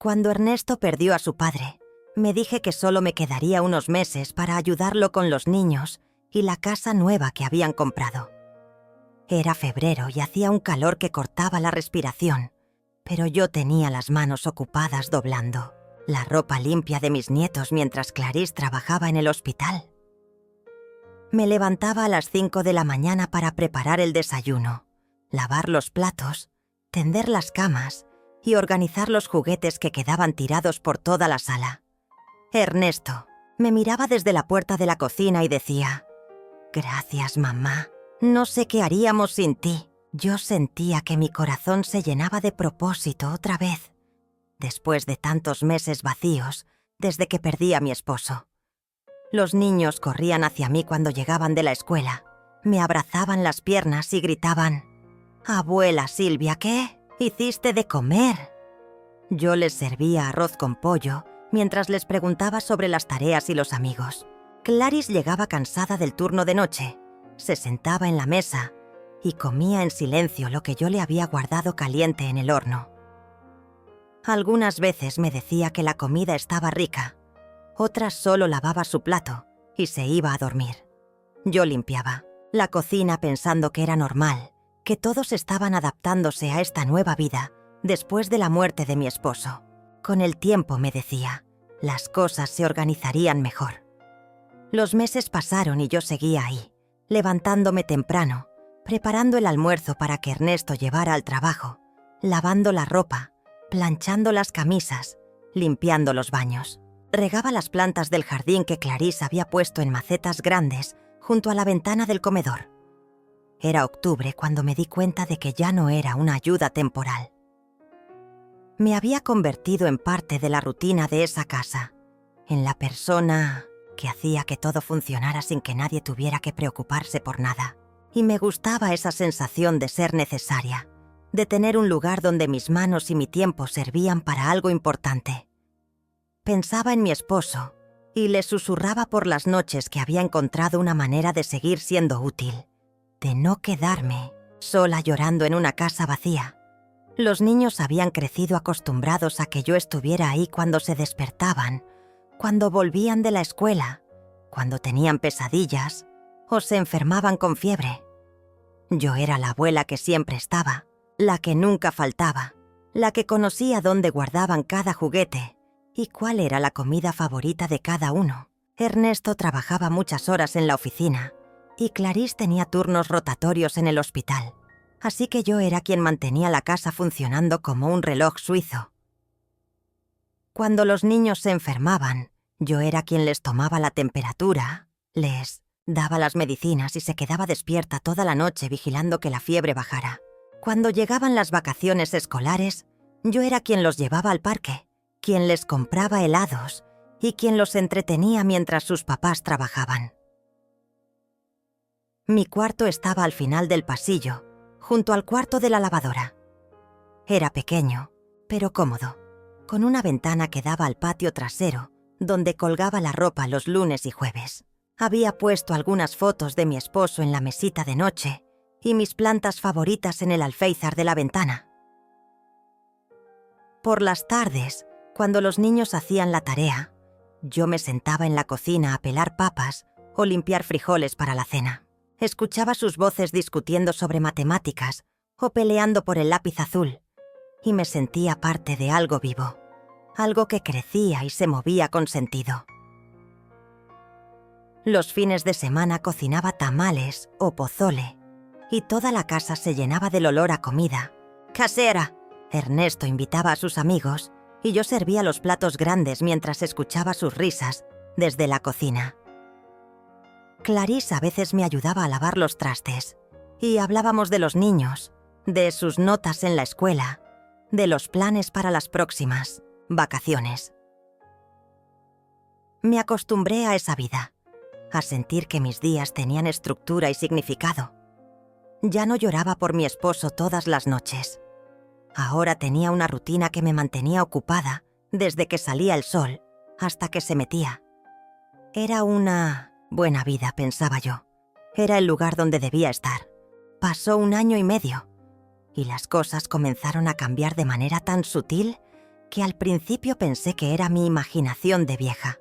Cuando Ernesto perdió a su padre, me dije que solo me quedaría unos meses para ayudarlo con los niños y la casa nueva que habían comprado. Era febrero y hacía un calor que cortaba la respiración, pero yo tenía las manos ocupadas doblando la ropa limpia de mis nietos mientras Clarice trabajaba en el hospital. Me levantaba a las 5 de la mañana para preparar el desayuno, lavar los platos, tender las camas y organizar los juguetes que quedaban tirados por toda la sala. Ernesto me miraba desde la puerta de la cocina y decía: «Gracias, mamá. No sé qué haríamos sin ti». Yo sentía que mi corazón se llenaba de propósito otra vez, después de tantos meses vacíos desde que perdí a mi esposo. Los niños corrían hacia mí cuando llegaban de la escuela. Me abrazaban las piernas y gritaban: «Abuela Silvia, ¿qué hiciste de comer?». Yo les servía arroz con pollo mientras les preguntaba sobre las tareas y los amigos. Clarice llegaba cansada del turno de noche, se sentaba en la mesa y comía en silencio lo que yo le había guardado caliente en el horno. Algunas veces me decía que la comida estaba rica, otras solo lavaba su plato y se iba a dormir. Yo limpiaba la cocina pensando que era normal, que todos estaban adaptándose a esta nueva vida después de la muerte de mi esposo. Con el tiempo, me decía, las cosas se organizarían mejor. Los meses pasaron y yo seguía ahí, levantándome temprano, preparando el almuerzo para que Ernesto llevara al trabajo, lavando la ropa, planchando las camisas, limpiando los baños. Regaba las plantas del jardín que Clarice había puesto en macetas grandes junto a la ventana del comedor. Era octubre cuando me di cuenta de que ya no era una ayuda temporal. Me había convertido en parte de la rutina de esa casa, en la persona que hacía que todo funcionara sin que nadie tuviera que preocuparse por nada. Y me gustaba esa sensación de ser necesaria, de tener un lugar donde mis manos y mi tiempo servían para algo importante. Pensaba en mi esposo y le susurraba por las noches que había encontrado una manera de seguir siendo útil, de no quedarme sola llorando en una casa vacía. Los niños habían crecido acostumbrados a que yo estuviera ahí cuando se despertaban, cuando volvían de la escuela, cuando tenían pesadillas o se enfermaban con fiebre. Yo era la abuela que siempre estaba, la que nunca faltaba, la que conocía dónde guardaban cada juguete y cuál era la comida favorita de cada uno. Ernesto trabajaba muchas horas en la oficina y Clarice tenía turnos rotatorios en el hospital, así que yo era quien mantenía la casa funcionando como un reloj suizo. Cuando los niños se enfermaban, yo era quien les tomaba la temperatura, les daba las medicinas y se quedaba despierta toda la noche vigilando que la fiebre bajara. Cuando llegaban las vacaciones escolares, yo era quien los llevaba al parque, quien les compraba helados y quien los entretenía mientras sus papás trabajaban. Mi cuarto estaba al final del pasillo, junto al cuarto de la lavadora. Era pequeño, pero cómodo, con una ventana que daba al patio trasero, donde colgaba la ropa los lunes y jueves. Había puesto algunas fotos de mi esposo en la mesita de noche y mis plantas favoritas en el alféizar de la ventana. Por las tardes, cuando los niños hacían la tarea, yo me sentaba en la cocina a pelar papas o limpiar frijoles para la cena. Escuchaba sus voces discutiendo sobre matemáticas o peleando por el lápiz azul y me sentía parte de algo vivo, algo que crecía y se movía con sentido. Los fines de semana cocinaba tamales o pozole y toda la casa se llenaba del olor a comida casera. Ernesto invitaba a sus amigos y yo servía los platos grandes mientras escuchaba sus risas desde la cocina. Clarice a veces me ayudaba a lavar los trastes y hablábamos de los niños, de sus notas en la escuela, de los planes para las próximas vacaciones. Me acostumbré a esa vida, a sentir que mis días tenían estructura y significado. Ya no lloraba por mi esposo todas las noches. Ahora tenía una rutina que me mantenía ocupada desde que salía el sol hasta que se metía. Era una buena vida, pensaba yo. Era el lugar donde debía estar. Pasó 1 año y medio y las cosas comenzaron a cambiar de manera tan sutil que al principio pensé que era mi imaginación de vieja.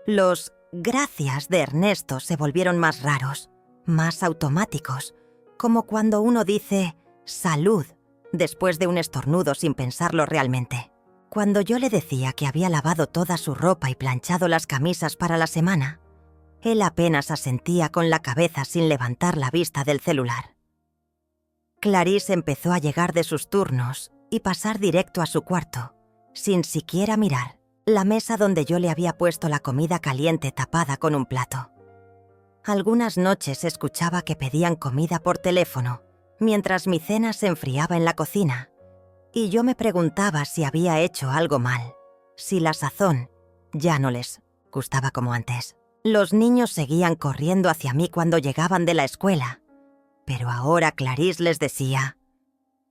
Los gracias de Ernesto se volvieron más raros, más automáticos, como cuando uno dice salud después de un estornudo sin pensarlo realmente. Cuando yo le decía que había lavado toda su ropa y planchado las camisas para la semana, él apenas asentía con la cabeza sin levantar la vista del celular. Clarice empezó a llegar de sus turnos y pasar directo a su cuarto, sin siquiera mirar la mesa donde yo le había puesto la comida caliente tapada con un plato. Algunas noches escuchaba que pedían comida por teléfono, mientras mi cena se enfriaba en la cocina, y yo me preguntaba si había hecho algo mal, si la sazón ya no les gustaba como antes. Los niños seguían corriendo hacia mí cuando llegaban de la escuela, pero ahora Clarice les decía: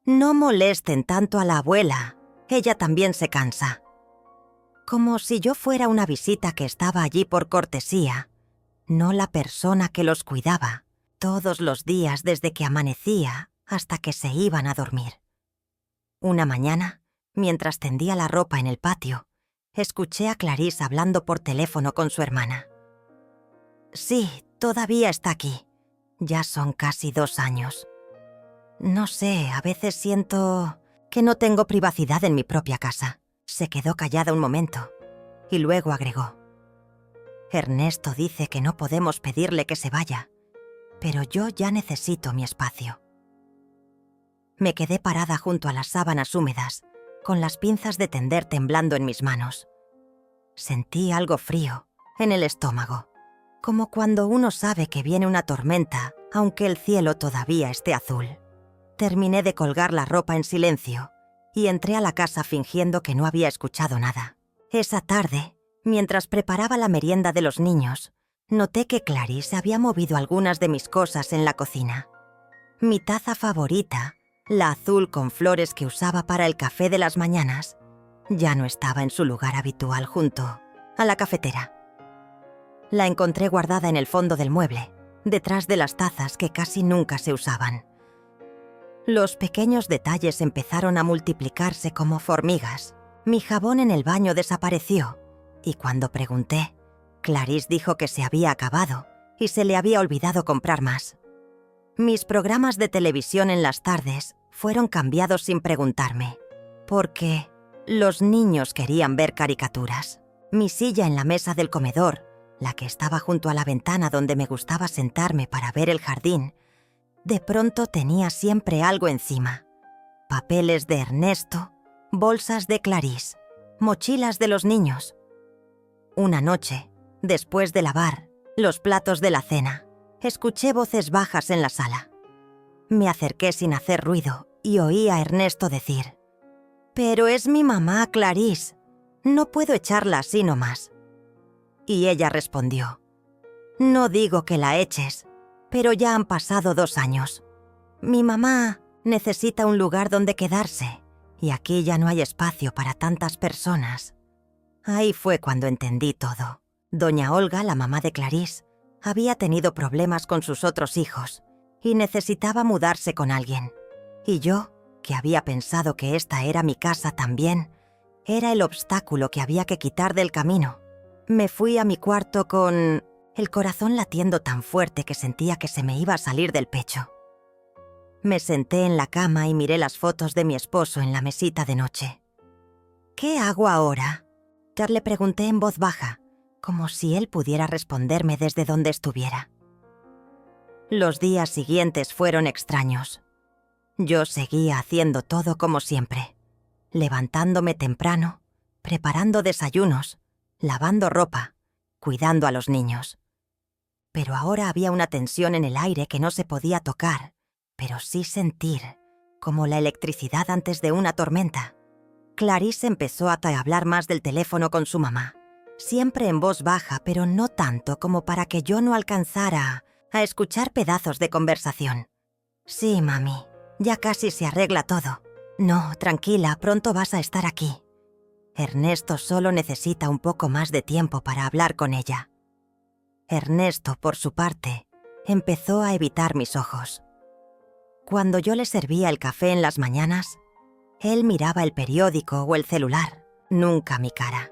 «No molesten tanto a la abuela, ella también se cansa». Como si yo fuera una visita que estaba allí por cortesía, no la persona que los cuidaba todos los días desde que amanecía hasta que se iban a dormir. Una mañana, mientras tendía la ropa en el patio, escuché a Clarice hablando por teléfono con su hermana. «Sí, todavía está aquí. Ya son casi 2 años. No sé, a veces siento que no tengo privacidad en mi propia casa». Se quedó callada un momento y luego agregó: «Ernesto dice que no podemos pedirle que se vaya, pero yo ya necesito mi espacio». Me quedé parada junto a las sábanas húmedas, con las pinzas de tender temblando en mis manos. Sentí algo frío en el estómago, como cuando uno sabe que viene una tormenta, aunque el cielo todavía esté azul. Terminé de colgar la ropa en silencio y entré a la casa fingiendo que no había escuchado nada. Esa tarde, mientras preparaba la merienda de los niños, noté que Clarice había movido algunas de mis cosas en la cocina. Mi taza favorita, la azul con flores que usaba para el café de las mañanas, ya no estaba en su lugar habitual junto a la cafetera. La encontré guardada en el fondo del mueble, detrás de las tazas que casi nunca se usaban. Los pequeños detalles empezaron a multiplicarse como hormigas. Mi jabón en el baño desapareció, y cuando pregunté, Clarice dijo que se había acabado y se le había olvidado comprar más. Mis programas de televisión en las tardes fueron cambiados sin preguntarme, porque los niños querían ver caricaturas. Mi silla en la mesa del comedor, la que estaba junto a la ventana donde me gustaba sentarme para ver el jardín, de pronto tenía siempre algo encima: papeles de Ernesto, bolsas de Clarice, mochilas de los niños. Una noche, después de lavar los platos de la cena, escuché voces bajas en la sala. Me acerqué sin hacer ruido y oí a Ernesto decir: «Pero es mi mamá, Clarice. No puedo echarla así nomás». Y ella respondió: «No digo que la eches, pero ya han pasado 2 años. Mi mamá necesita un lugar donde quedarse y aquí ya no hay espacio para tantas personas». Ahí fue cuando entendí todo. Doña Olga, la mamá de Clarice, había tenido problemas con sus otros hijos y necesitaba mudarse con alguien. Y yo, que había pensado que esta era mi casa también, era el obstáculo que había que quitar del camino. Me fui a mi cuarto con el corazón latiendo tan fuerte que sentía que se me iba a salir del pecho. Me senté en la cama y miré las fotos de mi esposo en la mesita de noche. «¿Qué hago ahora?», le pregunté en voz baja, como si él pudiera responderme desde donde estuviera. Los días siguientes fueron extraños. Yo seguía haciendo todo como siempre, levantándome temprano, preparando desayunos, lavando ropa, cuidando a los niños. Pero ahora había una tensión en el aire que no se podía tocar, pero sí sentir, como la electricidad antes de una tormenta. Clarice empezó a hablar más del teléfono con su mamá, siempre en voz baja, pero no tanto como para que yo no alcanzara a escuchar pedazos de conversación. «Sí, mami, ya casi se arregla todo. No, tranquila, pronto vas a estar aquí. Ernesto solo necesita un poco más de tiempo para hablar con ella». Ernesto, por su parte, empezó a evitar mis ojos. Cuando yo le servía el café en las mañanas, Él miraba el periódico o el celular, nunca mi cara.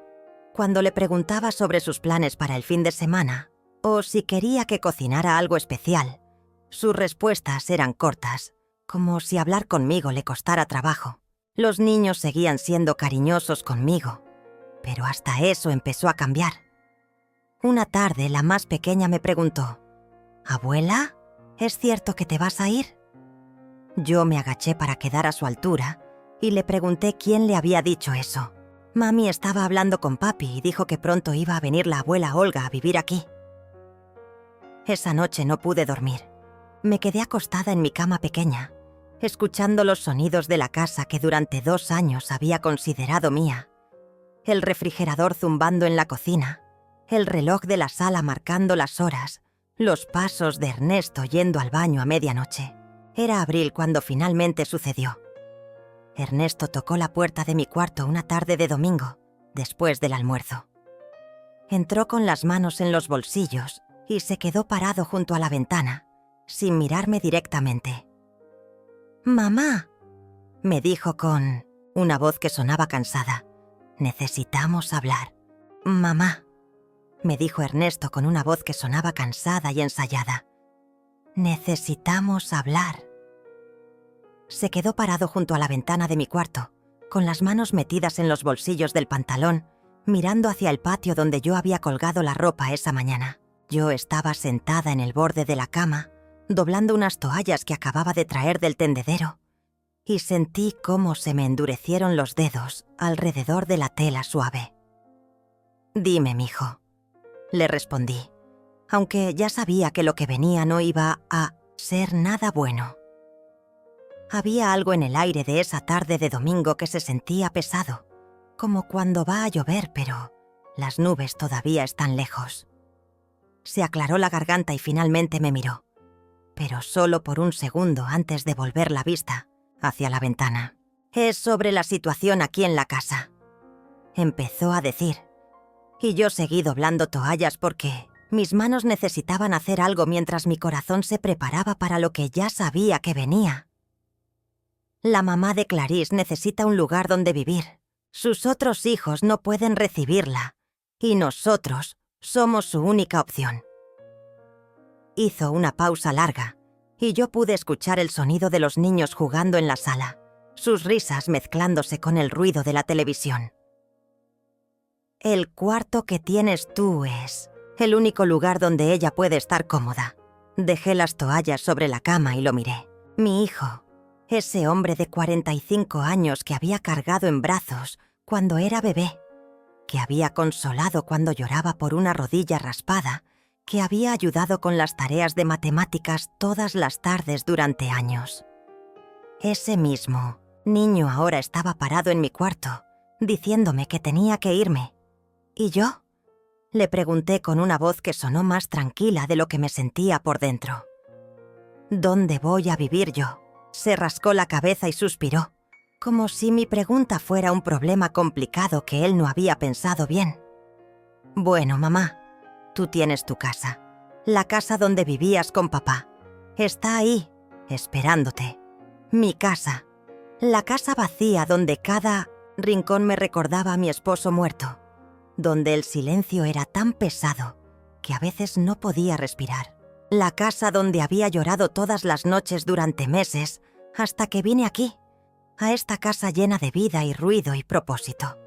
Cuando le preguntaba sobre sus planes para el fin de semana o si quería que cocinara algo especial, sus respuestas eran cortas, como si hablar conmigo le costara trabajo. Los niños seguían siendo cariñosos conmigo, pero hasta eso empezó a cambiar. Una tarde, la más pequeña me preguntó: «¿Abuela, es cierto que te vas a ir?». Yo me agaché para quedar a su altura y le pregunté quién le había dicho eso. Mami estaba hablando con papi y dijo que pronto iba a venir la abuela Olga a vivir aquí. Esa noche no pude dormir. Me quedé acostada en mi cama pequeña, escuchando los sonidos de la casa que durante 2 años había considerado mía. El refrigerador zumbando en la cocina, el reloj de la sala marcando las horas, los pasos de Ernesto yendo al baño a medianoche. Era abril cuando finalmente sucedió. Ernesto tocó la puerta de mi cuarto una tarde de domingo, después del almuerzo. Entró con las manos en los bolsillos y se quedó parado junto a la ventana, sin mirarme directamente. «Mamá», me dijo con una voz que sonaba cansada. «Necesitamos hablar». «Mamá», me dijo Ernesto con una voz que sonaba cansada y ensayada. «Necesitamos hablar». Se quedó parado junto a la ventana de mi cuarto, con las manos metidas en los bolsillos del pantalón, mirando hacia el patio donde yo había colgado la ropa esa mañana. Yo estaba sentada en el borde de la cama, doblando unas toallas que acababa de traer del tendedero, y sentí cómo se me endurecieron los dedos alrededor de la tela suave. «Dime, mijo», le respondí, aunque ya sabía que lo que venía no iba a ser nada bueno. Había algo en el aire de esa tarde de domingo que se sentía pesado, como cuando va a llover, pero las nubes todavía están lejos. Se aclaró la garganta y finalmente me miró, pero solo por un segundo antes de volver la vista hacia la ventana. «Es sobre la situación aquí en la casa», empezó a decir, y yo seguí doblando toallas porque mis manos necesitaban hacer algo mientras mi corazón se preparaba para lo que ya sabía que venía. La mamá de Clarice necesita un lugar donde vivir. Sus otros hijos no pueden recibirla, y nosotros somos su única opción. Hizo una pausa larga, y yo pude escuchar el sonido de los niños jugando en la sala, sus risas mezclándose con el ruido de la televisión. «El cuarto que tienes tú es el único lugar donde ella puede estar cómoda». Dejé las toallas sobre la cama y lo miré. Mi hijo, ese hombre de 45 años que había cargado en brazos cuando era bebé, que había consolado cuando lloraba por una rodilla raspada, que había ayudado con las tareas de matemáticas todas las tardes durante años. Ese mismo niño ahora estaba parado en mi cuarto, diciéndome que tenía que irme. ¿Y yo?, le pregunté con una voz que sonó más tranquila de lo que me sentía por dentro. «¿Dónde voy a vivir yo?». Se rascó la cabeza y suspiró, como si mi pregunta fuera un problema complicado que él no había pensado bien. «Bueno, mamá, tú tienes tu casa, la casa donde vivías con papá. Está ahí, esperándote. Mi casa, la casa vacía donde cada rincón me recordaba a mi esposo muerto, donde el silencio era tan pesado que a veces no podía respirar. La casa donde había llorado todas las noches durante meses hasta que vine aquí, a esta casa llena de vida y ruido y propósito».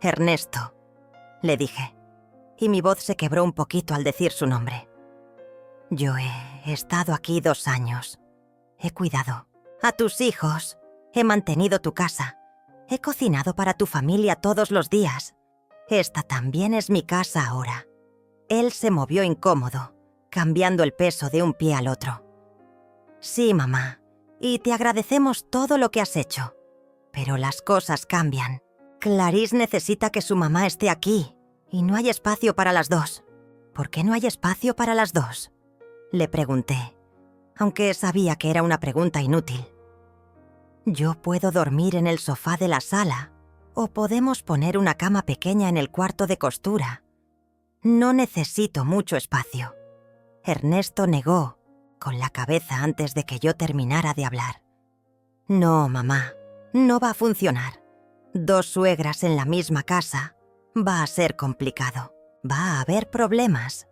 «Ernesto», le dije, y mi voz se quebró un poquito al decir su nombre. «Yo he estado aquí 2 años. He cuidado a tus hijos, he mantenido tu casa, he cocinado para tu familia todos los días. Esta también es mi casa ahora». Él se movió incómodo, cambiando el peso de un pie al otro. «Sí, mamá, y te agradecemos todo lo que has hecho. Pero las cosas cambian. Clarice necesita que su mamá esté aquí, y no hay espacio para las 2. ¿Por qué no hay espacio para las 2?», le pregunté, aunque sabía que era una pregunta inútil. «Yo puedo dormir en el sofá de la sala, o podemos poner una cama pequeña en el cuarto de costura. No necesito mucho espacio». Ernesto negó con la cabeza antes de que yo terminara de hablar. «No, mamá, No va a funcionar. 2 suegras en la misma casa. Va a ser complicado. Va a haber problemas.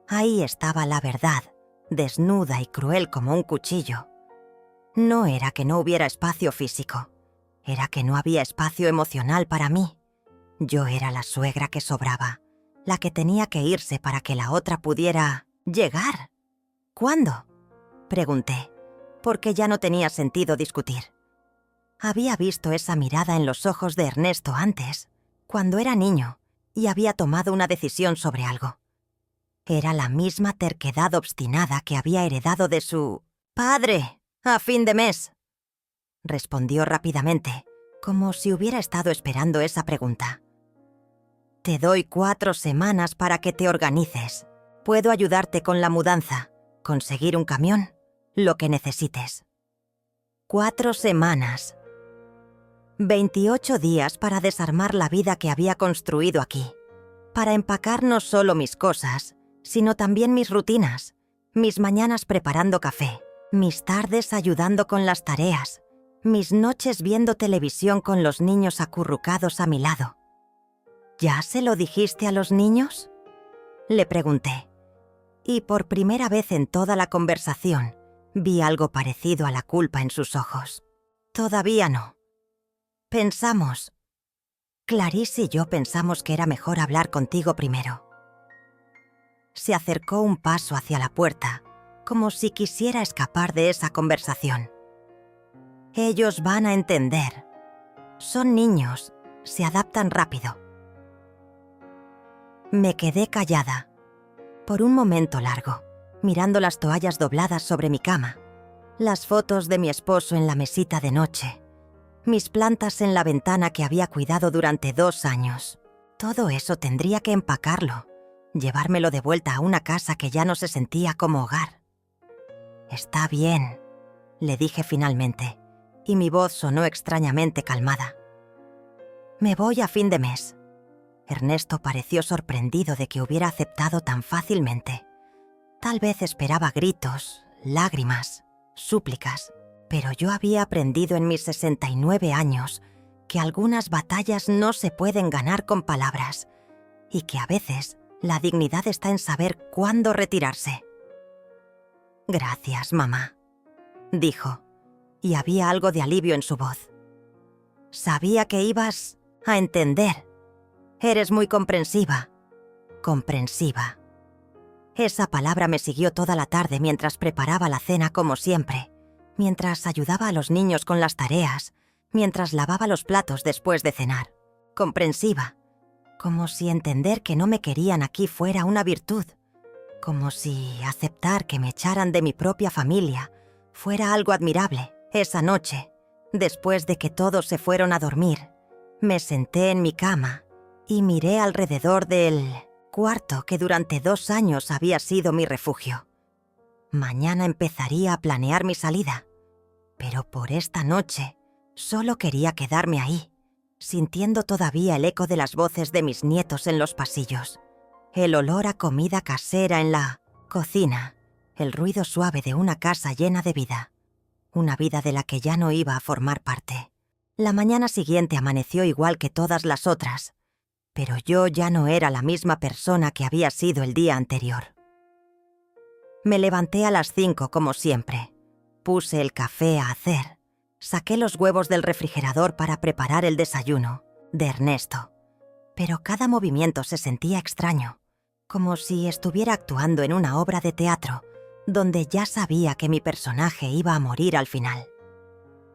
Ahí estaba la verdad, desnuda y cruel como un cuchillo. No era que no hubiera espacio físico. Era que no había espacio emocional para mí. Yo era la suegra que sobraba, la que tenía que irse para que la otra pudiera llegar. ¿Cuándo?, pregunté, porque ya no tenía sentido discutir. Había visto esa mirada en los ojos de Ernesto antes, cuando era niño, y había tomado una decisión sobre algo. Era la misma terquedad obstinada que había heredado de su padre a fin de mes. Respondió rápidamente, como si hubiera estado esperando esa pregunta. Te doy 4 semanas para que te organices. Puedo ayudarte con la mudanza, conseguir un camión, lo que necesites. 4 semanas. 28 días para desarmar la vida que había construido aquí. Para empacar no solo mis cosas, sino también mis rutinas, mis mañanas preparando café, mis tardes ayudando con las tareas, mis noches viendo televisión con los niños acurrucados a mi lado. ¿Ya se lo dijiste a los niños?, le pregunté. Y por primera vez en toda la conversación, vi algo parecido a la culpa en sus ojos. Todavía no. Pensamos. Clarice y yo pensamos que era mejor hablar contigo primero. Se acercó un paso hacia la puerta, como si quisiera escapar de esa conversación. Ellos van a entender. Son niños, se adaptan rápido. Me quedé callada, por un momento largo, mirando las toallas dobladas sobre mi cama, las fotos de mi esposo en la mesita de noche, mis plantas en la ventana que había cuidado durante 2 años. Todo eso tendría que empacarlo, llevármelo de vuelta a una casa que ya no se sentía como hogar. Está bien, le dije finalmente, y mi voz sonó extrañamente calmada. Me voy a fin de mes. Ernesto pareció sorprendido de que hubiera aceptado tan fácilmente. Tal vez esperaba gritos, lágrimas, súplicas, pero yo había aprendido en mis 69 años que algunas batallas no se pueden ganar con palabras y que a veces la dignidad está en saber cuándo retirarse. Gracias, mamá, dijo, y había algo de alivio en su voz. Sabía que ibas a entender. Eres muy comprensiva. Comprensiva. Esa palabra me siguió toda la tarde mientras preparaba la cena como siempre, mientras ayudaba a los niños con las tareas, mientras lavaba los platos después de cenar. Comprensiva. Como si entender que no me querían aquí fuera una virtud. Como si aceptar que me echaran de mi propia familia fuera algo admirable. Esa noche, después de que todos se fueron a dormir, me senté en mi cama y miré alrededor del cuarto que durante 2 años había sido mi refugio. Mañana empezaría a planear mi salida, pero por esta noche solo quería quedarme ahí, sintiendo todavía el eco de las voces de mis nietos en los pasillos, el olor a comida casera en la cocina, el ruido suave de una casa llena de vida, una vida de la que ya no iba a formar parte. La mañana siguiente amaneció igual que todas las otras, pero yo ya no era la misma persona que había sido el día anterior. Me levanté a las 5 como siempre. Puse el café a hacer. Saqué los huevos del refrigerador para preparar el desayuno de Ernesto. Pero cada movimiento se sentía extraño, como si estuviera actuando en una obra de teatro, donde ya sabía que mi personaje iba a morir al final.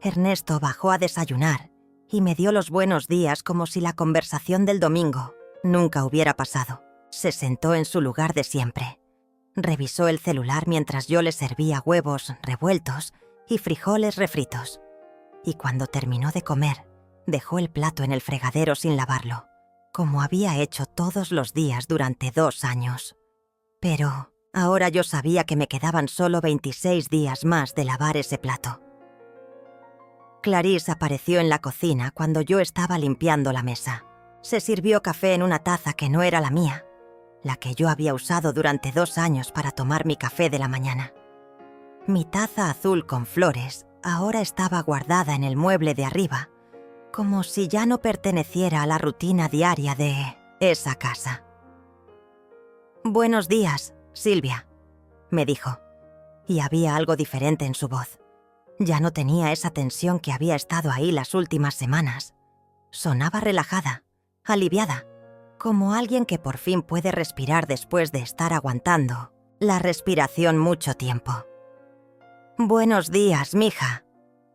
Ernesto bajó a desayunar y me dio los buenos días como si la conversación del domingo nunca hubiera pasado. Se sentó en su lugar de siempre. Revisó el celular mientras yo le servía huevos revueltos y frijoles refritos. Y cuando terminó de comer, dejó el plato en el fregadero sin lavarlo, como había hecho todos los días durante 2 años. Pero ahora yo sabía que me quedaban solo 26 días más de lavar ese plato. Clarice apareció en la cocina cuando yo estaba limpiando la mesa. Se sirvió café en una taza que no era la mía, la que yo había usado durante 2 años para tomar mi café de la mañana. Mi taza azul con flores ahora estaba guardada en el mueble de arriba, como si ya no perteneciera a la rutina diaria de esa casa. «Buenos días, Silvia», me dijo, y había algo diferente en su voz. Ya no tenía esa tensión que había estado ahí las últimas semanas. Sonaba relajada, aliviada, como alguien que por fin puede respirar después de estar aguantando la respiración mucho tiempo. «Buenos días, mija»,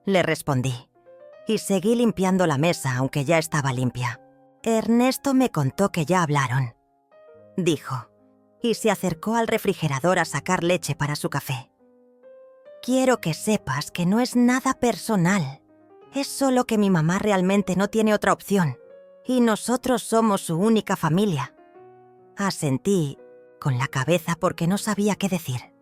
le respondí, y seguí limpiando la mesa aunque ya estaba limpia. «Ernesto me contó que ya hablaron», dijo, y se acercó al refrigerador a sacar leche para su café. «Quiero que sepas que no es nada personal. Es solo que mi mamá realmente no tiene otra opción, y nosotros somos su única familia». Asentí con la cabeza porque no sabía qué decir.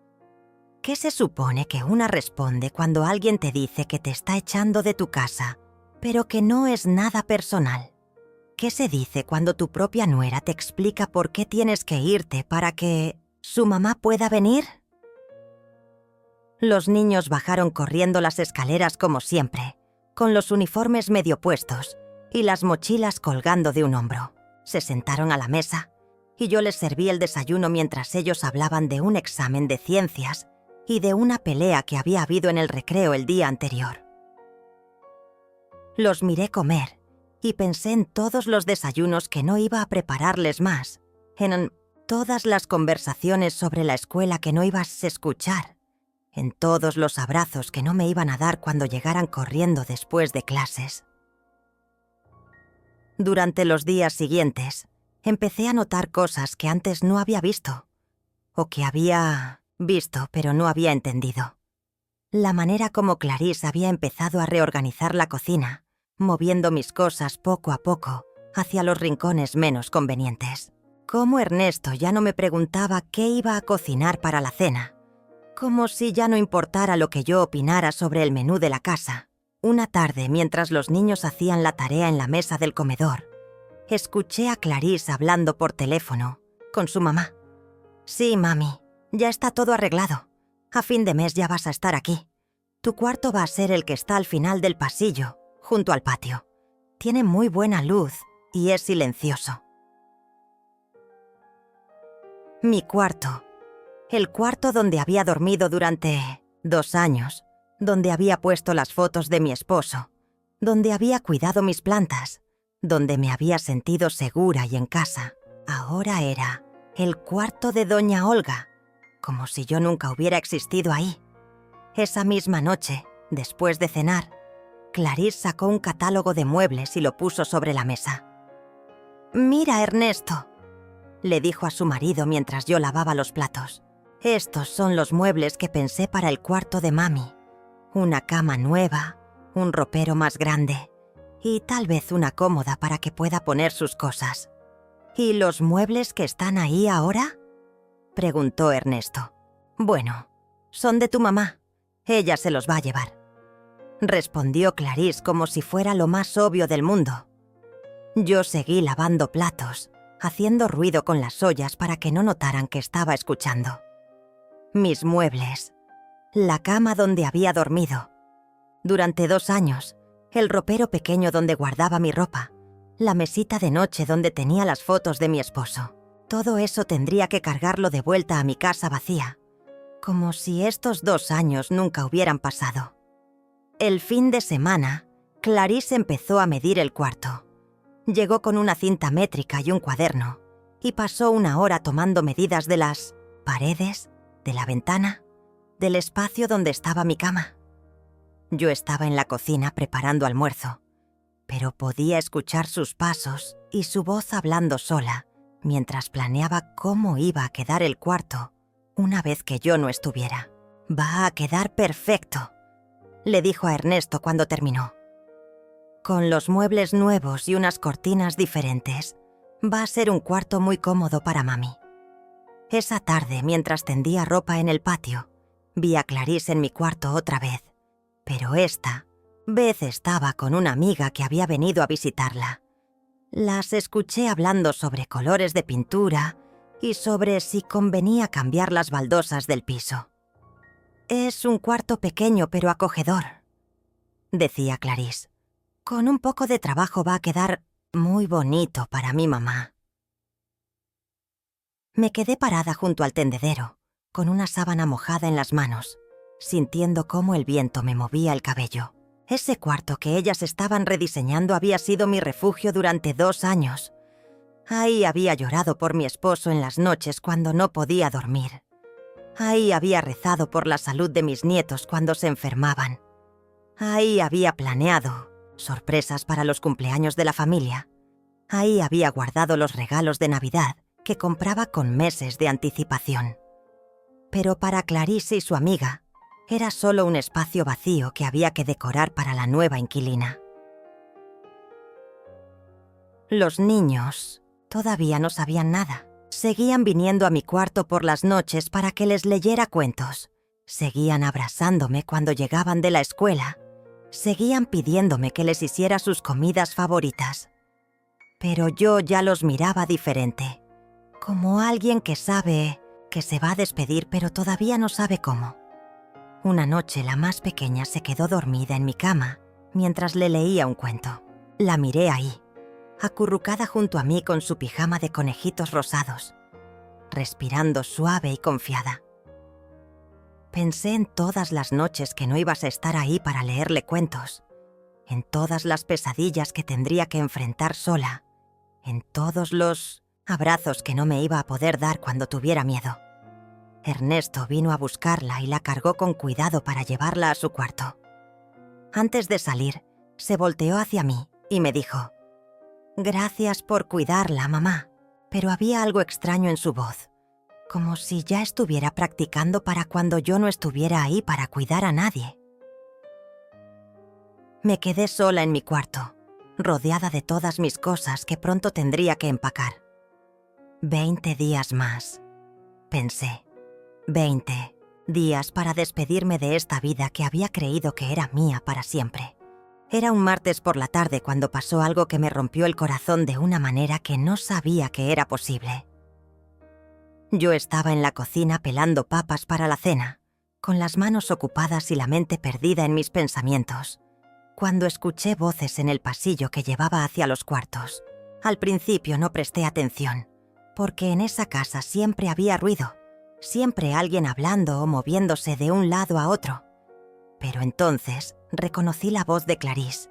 ¿Qué se supone que una responde cuando alguien te dice que te está echando de tu casa, pero que no es nada personal? ¿Qué se dice cuando tu propia nuera te explica por qué tienes que irte para que su mamá pueda venir? Los niños bajaron corriendo las escaleras como siempre, con los uniformes medio puestos y las mochilas colgando de un hombro. Se sentaron a la mesa y yo les serví el desayuno mientras ellos hablaban de un examen de ciencias y de una pelea que había habido en el recreo el día anterior. Los miré comer y pensé en todos los desayunos que no iba a prepararles más, en todas las conversaciones sobre la escuela que no ibas a escuchar, en todos los abrazos que no me iban a dar cuando llegaran corriendo después de clases. Durante los días siguientes, empecé a notar cosas que antes no había visto, o que había visto pero no había entendido. La manera como Clarice había empezado a reorganizar la cocina, moviendo mis cosas poco a poco hacia los rincones menos convenientes. Cómo Ernesto ya no me preguntaba qué iba a cocinar para la cena, como si ya no importara lo que yo opinara sobre el menú de la casa. Una tarde, mientras los niños hacían la tarea en la mesa del comedor, escuché a Clarice hablando por teléfono con su mamá. «Sí, mami, ya está todo arreglado. A fin de mes ya vas a estar aquí. Tu cuarto va a ser el que está al final del pasillo, junto al patio. Tiene muy buena luz y es silencioso». Mi cuarto. El cuarto donde había dormido durante 2 años, donde había puesto las fotos de mi esposo, donde había cuidado mis plantas, donde me había sentido segura y en casa. Ahora era el cuarto de doña Olga, como si yo nunca hubiera existido ahí. Esa misma noche, después de cenar, Clarice sacó un catálogo de muebles y lo puso sobre la mesa. «Mira, Ernesto», le dijo a su marido mientras yo lavaba los platos. «Estos son los muebles que pensé para el cuarto de mami. Una cama nueva, un ropero más grande y tal vez una cómoda para que pueda poner sus cosas». «¿Y los muebles que están ahí ahora?», preguntó Ernesto. «Bueno, son de tu mamá. Ella se los va a llevar», respondió Clarice como si fuera lo más obvio del mundo. Yo seguí lavando platos, haciendo ruido con las ollas para que no notaran que estaba escuchando. Mis muebles, la cama donde había dormido. Durante 2 años, el ropero pequeño donde guardaba mi ropa, la mesita de noche donde tenía las fotos de mi esposo. Todo eso tendría que cargarlo de vuelta a mi casa vacía, como si estos 2 años nunca hubieran pasado. El fin de semana, Clarice empezó a medir el cuarto. Llegó con una cinta métrica y un cuaderno, y pasó 1 hora tomando medidas de las paredes, de la ventana, del espacio donde estaba mi cama. Yo estaba en la cocina preparando almuerzo, pero podía escuchar sus pasos y su voz hablando sola mientras planeaba cómo iba a quedar el cuarto una vez que yo no estuviera. «Va a quedar perfecto», le dijo a Ernesto cuando terminó. «Con los muebles nuevos y unas cortinas diferentes, va a ser un cuarto muy cómodo para mami». Esa tarde, mientras tendía ropa en el patio, vi a Clarice en mi cuarto otra vez, pero esta vez estaba con una amiga que había venido a visitarla. Las escuché hablando sobre colores de pintura y sobre si convenía cambiar las baldosas del piso. «Es un cuarto pequeño pero acogedor», decía Clarisse. Con un poco de trabajo va a quedar muy bonito para mi mamá. Me quedé parada junto al tendedero, con una sábana mojada en las manos, sintiendo cómo el viento me movía el cabello. Ese cuarto que ellas estaban rediseñando había sido mi refugio durante 2 años. Ahí había llorado por mi esposo en las noches cuando no podía dormir. Ahí había rezado por la salud de mis nietos cuando se enfermaban. Ahí había planeado sorpresas para los cumpleaños de la familia. Ahí había guardado los regalos de Navidad que compraba con meses de anticipación. Pero para Clarisse y su amiga, era solo un espacio vacío que había que decorar para la nueva inquilina. Los niños todavía no sabían nada. Seguían viniendo a mi cuarto por las noches para que les leyera cuentos. Seguían abrazándome cuando llegaban de la escuela. Seguían pidiéndome que les hiciera sus comidas favoritas. Pero yo ya los miraba diferente, como alguien que sabe que se va a despedir pero todavía no sabe cómo. Una noche la más pequeña se quedó dormida en mi cama mientras le leía un cuento. La miré ahí, acurrucada junto a mí con su pijama de conejitos rosados, respirando suave y confiada. Pensé en todas las noches que no ibas a estar ahí para leerle cuentos, en todas las pesadillas que tendría que enfrentar sola, en todos los abrazos que no me iba a poder dar cuando tuviera miedo. Ernesto vino a buscarla y la cargó con cuidado para llevarla a su cuarto. Antes de salir, se volteó hacia mí y me dijo: «Gracias por cuidarla, mamá», pero había algo extraño en su voz, como si ya estuviera practicando para cuando yo no estuviera ahí para cuidar a nadie. Me quedé sola en mi cuarto, rodeada de todas mis cosas que pronto tendría que empacar. 20 días más, pensé. 20 días para despedirme de esta vida que había creído que era mía para siempre. Era un martes por la tarde cuando pasó algo que me rompió el corazón de una manera que no sabía que era posible. Yo estaba en la cocina pelando papas para la cena, con las manos ocupadas y la mente perdida en mis pensamientos, cuando escuché voces en el pasillo que llevaba hacia los cuartos. Al principio no presté atención, porque en esa casa siempre había ruido. Siempre alguien hablando o moviéndose de un lado a otro. Pero entonces reconocí la voz de Clarisse,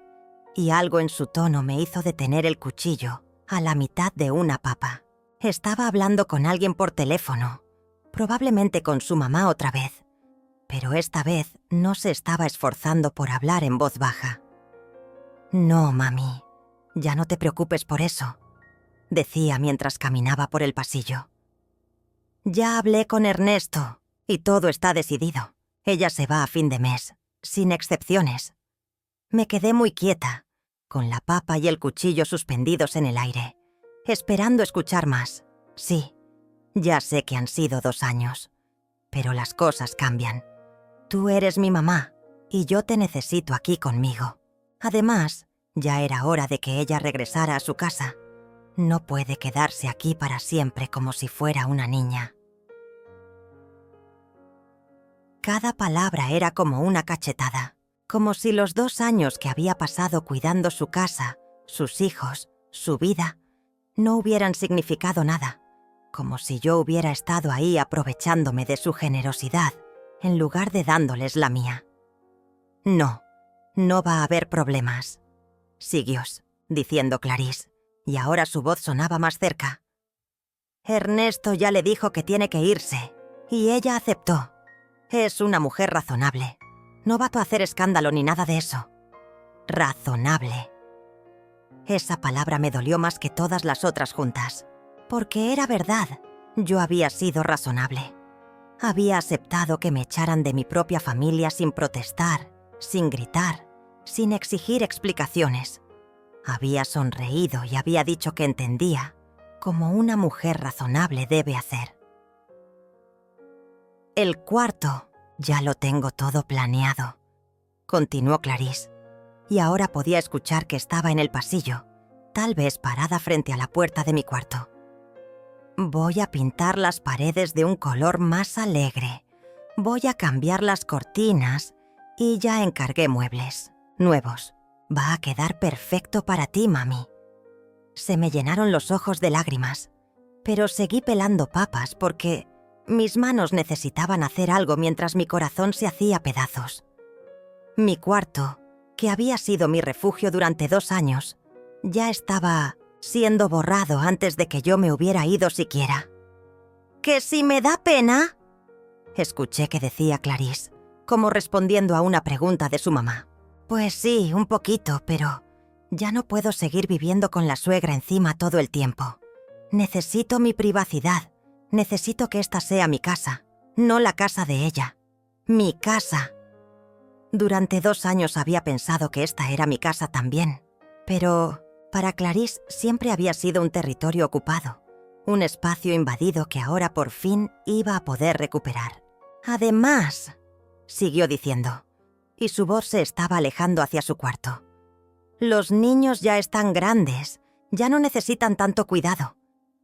y algo en su tono me hizo detener el cuchillo a la mitad de una papa. Estaba hablando con alguien por teléfono, probablemente con su mamá otra vez, pero esta vez no se estaba esforzando por hablar en voz baja. «No, mami, ya no te preocupes por eso», decía mientras caminaba por el pasillo. «Ya hablé con Ernesto y todo está decidido. Ella se va a fin de mes, sin excepciones». Me quedé muy quieta, con la papa y el cuchillo suspendidos en el aire, esperando escuchar más. Sí, ya sé que han sido 2 años, pero las cosas cambian. Tú eres mi mamá y yo te necesito aquí conmigo. Además, ya era hora de que ella regresara a su casa. No puede quedarse aquí para siempre como si fuera una niña. Cada palabra era como una cachetada, como si los 2 años que había pasado cuidando su casa, sus hijos, su vida, no hubieran significado nada, como si yo hubiera estado ahí aprovechándome de su generosidad en lugar de dándoles la mía. «No, no va a haber problemas», siguió diciendo Clarisse, y ahora su voz sonaba más cerca. «Ernesto ya le dijo que tiene que irse, y ella aceptó. Es una mujer razonable. No va a hacer escándalo ni nada de eso». Razonable. Esa palabra me dolió más que todas las otras juntas, porque era verdad. Yo había sido razonable. Había aceptado que me echaran de mi propia familia sin protestar, sin gritar, sin exigir explicaciones. Había sonreído y había dicho que entendía, como una mujer razonable debe hacer. «El cuarto ya lo tengo todo planeado», continuó Clarisse, y ahora podía escuchar que estaba en el pasillo, tal vez parada frente a la puerta de mi cuarto. «Voy a pintar las paredes de un color más alegre. Voy a cambiar las cortinas y ya encargué muebles. Nuevos. Va a quedar perfecto para ti, mami. Se me llenaron los ojos de lágrimas, pero seguí pelando papas porque mis manos necesitaban hacer algo mientras mi corazón se hacía pedazos. Mi cuarto, que había sido mi refugio durante 2 años, ya estaba siendo borrado antes de que yo me hubiera ido siquiera. ¿Que si me da pena? Escuché que decía Clarice, como respondiendo a una pregunta de su mamá. Pues sí, un poquito, pero ya no puedo seguir viviendo con la suegra encima todo el tiempo. Necesito mi privacidad. Necesito que esta sea mi casa, no la casa de ella. Mi casa. Durante 2 años había pensado que esta era mi casa también, pero para Clarice siempre había sido un territorio ocupado, un espacio invadido que ahora por fin iba a poder recuperar. Además, siguió diciendo, y su voz se estaba alejando hacia su cuarto. Los niños ya están grandes, ya no necesitan tanto cuidado.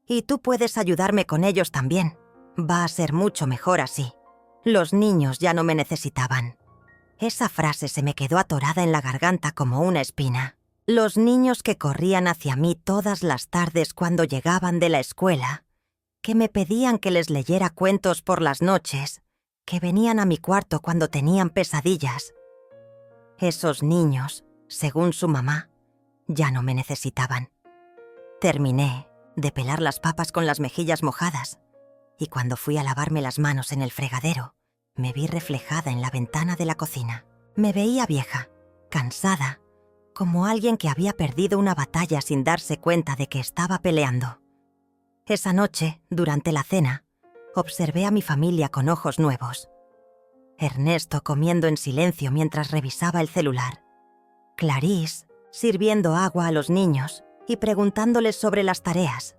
Y tú puedes ayudarme con ellos también. Va a ser mucho mejor así. Los niños ya no me necesitaban. Esa frase se me quedó atorada en la garganta como una espina. Los niños que corrían hacia mí todas las tardes cuando llegaban de la escuela, que me pedían que les leyera cuentos por las noches, que venían a mi cuarto cuando tenían pesadillas. Esos niños, según su mamá, ya no me necesitaban. Terminé de pelar las papas con las mejillas mojadas, y cuando fui a lavarme las manos en el fregadero, me vi reflejada en la ventana de la cocina. Me veía vieja, cansada, como alguien que había perdido una batalla sin darse cuenta de que estaba peleando. Esa noche, durante la cena, observé a mi familia con ojos nuevos. Ernesto comiendo en silencio mientras revisaba el celular. Clarice sirviendo agua a los niños y preguntándoles sobre las tareas.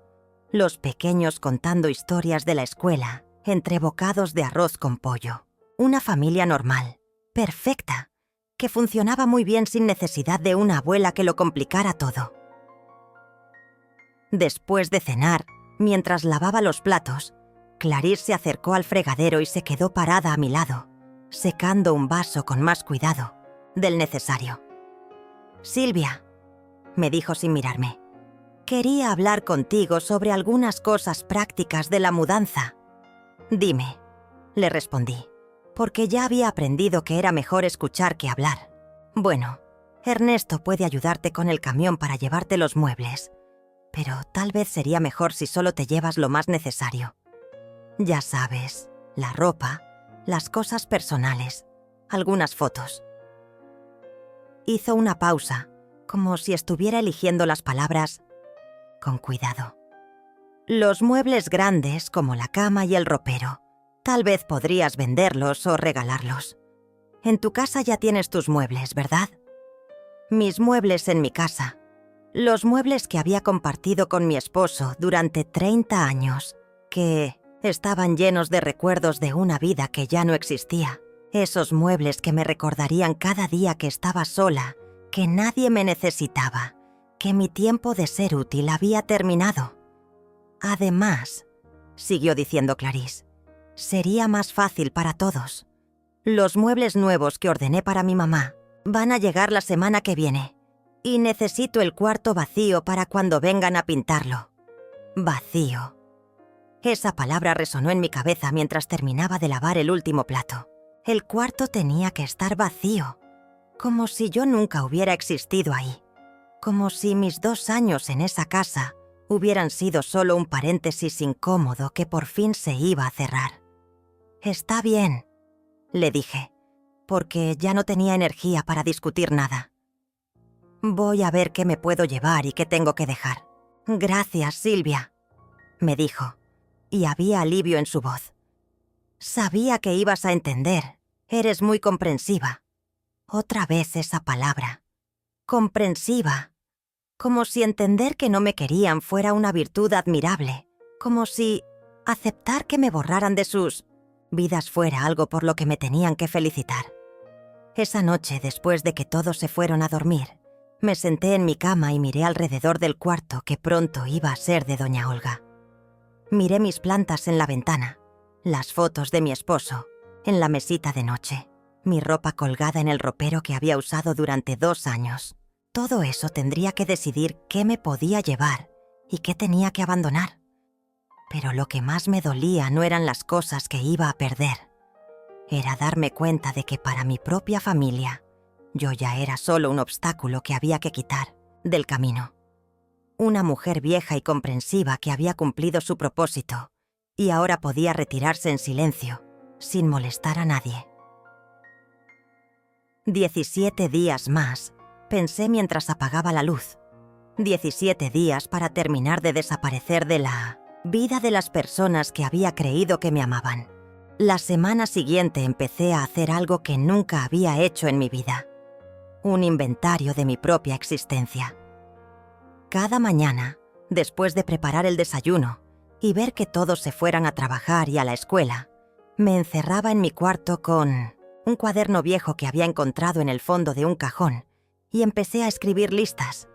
Los pequeños contando historias de la escuela, entre bocados de arroz con pollo. Una familia normal, perfecta, que funcionaba muy bien sin necesidad de una abuela que lo complicara todo. Después de cenar, mientras lavaba los platos, Clarice se acercó al fregadero y se quedó parada a mi lado, secando un vaso con más cuidado del necesario. «Silvia», me dijo sin mirarme, «quería hablar contigo sobre algunas cosas prácticas de la mudanza». «Dime», le respondí, porque ya había aprendido que era mejor escuchar que hablar. «Bueno, Ernesto puede ayudarte con el camión para llevarte los muebles, pero tal vez sería mejor si solo te llevas lo más necesario. Ya sabes, la ropa, las cosas personales, algunas fotos». Hizo una pausa, como si estuviera eligiendo las palabras con cuidado. «Los muebles grandes, como la cama y el ropero, tal vez podrías venderlos o regalarlos. En tu casa ya tienes tus muebles, ¿verdad? Mis muebles en mi casa, los muebles que había compartido con mi esposo durante 30 años, que estaban llenos de recuerdos de una vida que ya no existía. Esos muebles que me recordarían cada día que estaba sola, que nadie me necesitaba, que mi tiempo de ser útil había terminado. Además», siguió diciendo Clarice, «sería más fácil para todos. Los muebles nuevos que ordené para mi mamá van a llegar la semana que viene, y necesito el cuarto vacío para cuando vengan a pintarlo». Vacío. Esa palabra resonó en mi cabeza mientras terminaba de lavar el último plato. El cuarto tenía que estar vacío, como si yo nunca hubiera existido ahí, como si mis 2 años en esa casa hubieran sido solo un paréntesis incómodo que por fin se iba a cerrar. «Está bien», le dije, porque ya no tenía energía para discutir nada. «Voy a ver qué me puedo llevar y qué tengo que dejar». «Gracias, Silvia», me dijo, y había alivio en su voz. «Sabía que ibas a entender. Eres muy comprensiva». Otra vez esa palabra. Comprensiva. Como si entender que no me querían fuera una virtud admirable. Como si aceptar que me borraran de sus vidas fuera algo por lo que me tenían que felicitar. Esa noche, después de que todos se fueron a dormir, me senté en mi cama y miré alrededor del cuarto que pronto iba a ser de doña Olga. Miré mis plantas en la ventana, las fotos de mi esposo, en la mesita de noche. mi ropa colgada en el ropero que había usado durante 2 años. Todo eso tendría que decidir qué me podía llevar y qué tenía que abandonar. Pero lo que más me dolía no eran las cosas que iba a perder. Era darme cuenta de que para mi propia familia, yo ya era solo un obstáculo que había que quitar del camino. Una mujer vieja y comprensiva que había cumplido su propósito y ahora podía retirarse en silencio, sin molestar a nadie. 17 días más, pensé mientras apagaba la luz. 17 días para terminar de desaparecer de la vida de las personas que había creído que me amaban. La semana siguiente empecé a hacer algo que nunca había hecho en mi vida. Un inventario de mi propia existencia. Cada mañana, después de preparar el desayuno y ver que todos se fueran a trabajar y a la escuela, me encerraba en mi cuarto con un cuaderno viejo que había encontrado en el fondo de un cajón y empecé a escribir listas.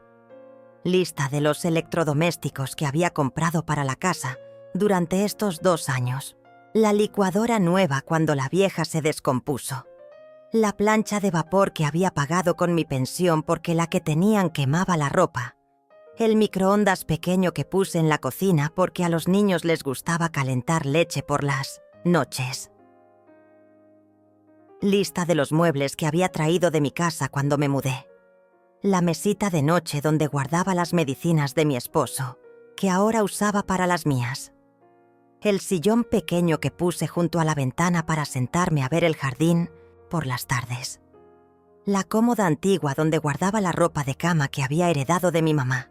Lista de los electrodomésticos que había comprado para la casa durante estos 2 años. La licuadora nueva cuando la vieja se descompuso. La plancha de vapor que había pagado con mi pensión porque la que tenían quemaba la ropa. El microondas pequeño que puse en la cocina porque a los niños les gustaba calentar leche por las noches. Lista de los muebles que había traído de mi casa cuando me mudé. La mesita de noche donde guardaba las medicinas de mi esposo, que ahora usaba para las mías. El sillón pequeño que puse junto a la ventana para sentarme a ver el jardín por las tardes. La cómoda antigua donde guardaba la ropa de cama que había heredado de mi mamá.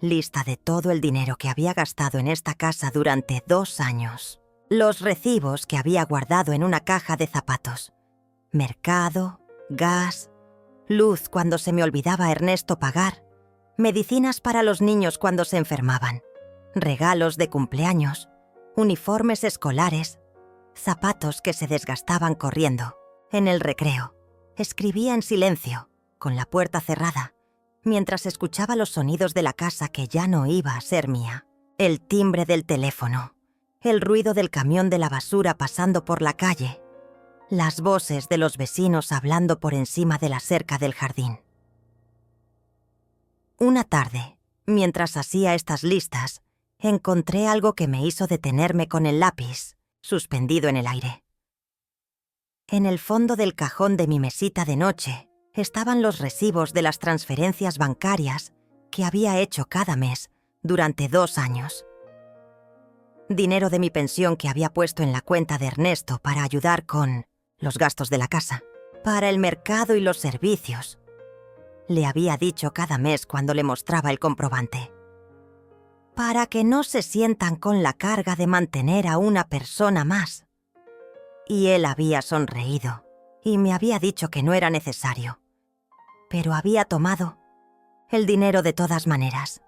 Lista de todo el dinero que había gastado en esta casa durante 2 años. Los recibos que había guardado en una caja de zapatos. Mercado, gas, luz cuando se me olvidaba a Ernesto pagar, medicinas para los niños cuando se enfermaban, regalos de cumpleaños, uniformes escolares, zapatos que se desgastaban corriendo. En el recreo, escribía en silencio, con la puerta cerrada, mientras escuchaba los sonidos de la casa que ya no iba a ser mía. El timbre del teléfono, el ruido del camión de la basura pasando por la calle, las voces de los vecinos hablando por encima de la cerca del jardín. Una tarde, mientras hacía estas listas, encontré algo que me hizo detenerme con el lápiz, suspendido en el aire. En el fondo del cajón de mi mesita de noche estaban los recibos de las transferencias bancarias que había hecho cada mes durante 2 años. Dinero de mi pensión que había puesto en la cuenta de Ernesto para ayudar con los gastos de la casa, para el mercado y los servicios. Le había dicho cada mes cuando le mostraba el comprobante. Para que no se sientan con la carga de mantener a una persona más. Y él había sonreído y me había dicho que no era necesario. Pero había tomado el dinero de todas maneras.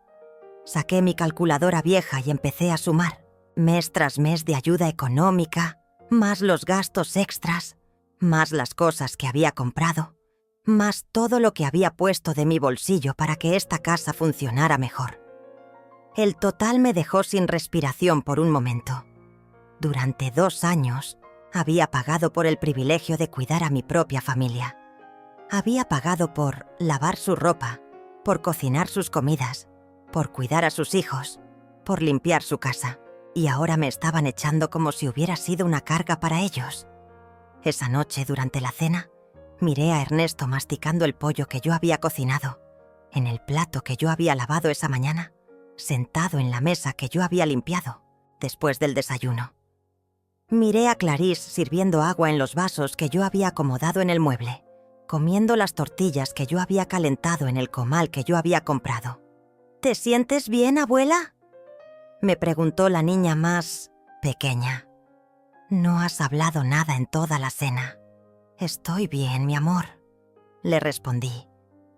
Saqué mi calculadora vieja y empecé a sumar, mes tras mes de ayuda económica, más los gastos extras, más las cosas que había comprado, más todo lo que había puesto de mi bolsillo para que esta casa funcionara mejor. El total me dejó sin respiración por un momento. Durante 2 años, había pagado por el privilegio de cuidar a mi propia familia. Había pagado por lavar su ropa, por cocinar sus comidas, por cuidar a sus hijos, por limpiar su casa. Y ahora me estaban echando como si hubiera sido una carga para ellos. Esa noche, durante la cena, miré a Ernesto masticando el pollo que yo había cocinado, en el plato que yo había lavado esa mañana, sentado en la mesa que yo había limpiado, después del desayuno. Miré a Clarisse sirviendo agua en los vasos que yo había acomodado en el mueble, comiendo las tortillas que yo había calentado en el comal que yo había comprado. ¿Te sientes bien, abuela?, me preguntó la niña más pequeña. No has hablado nada en toda la cena. Estoy bien, mi amor, le respondí,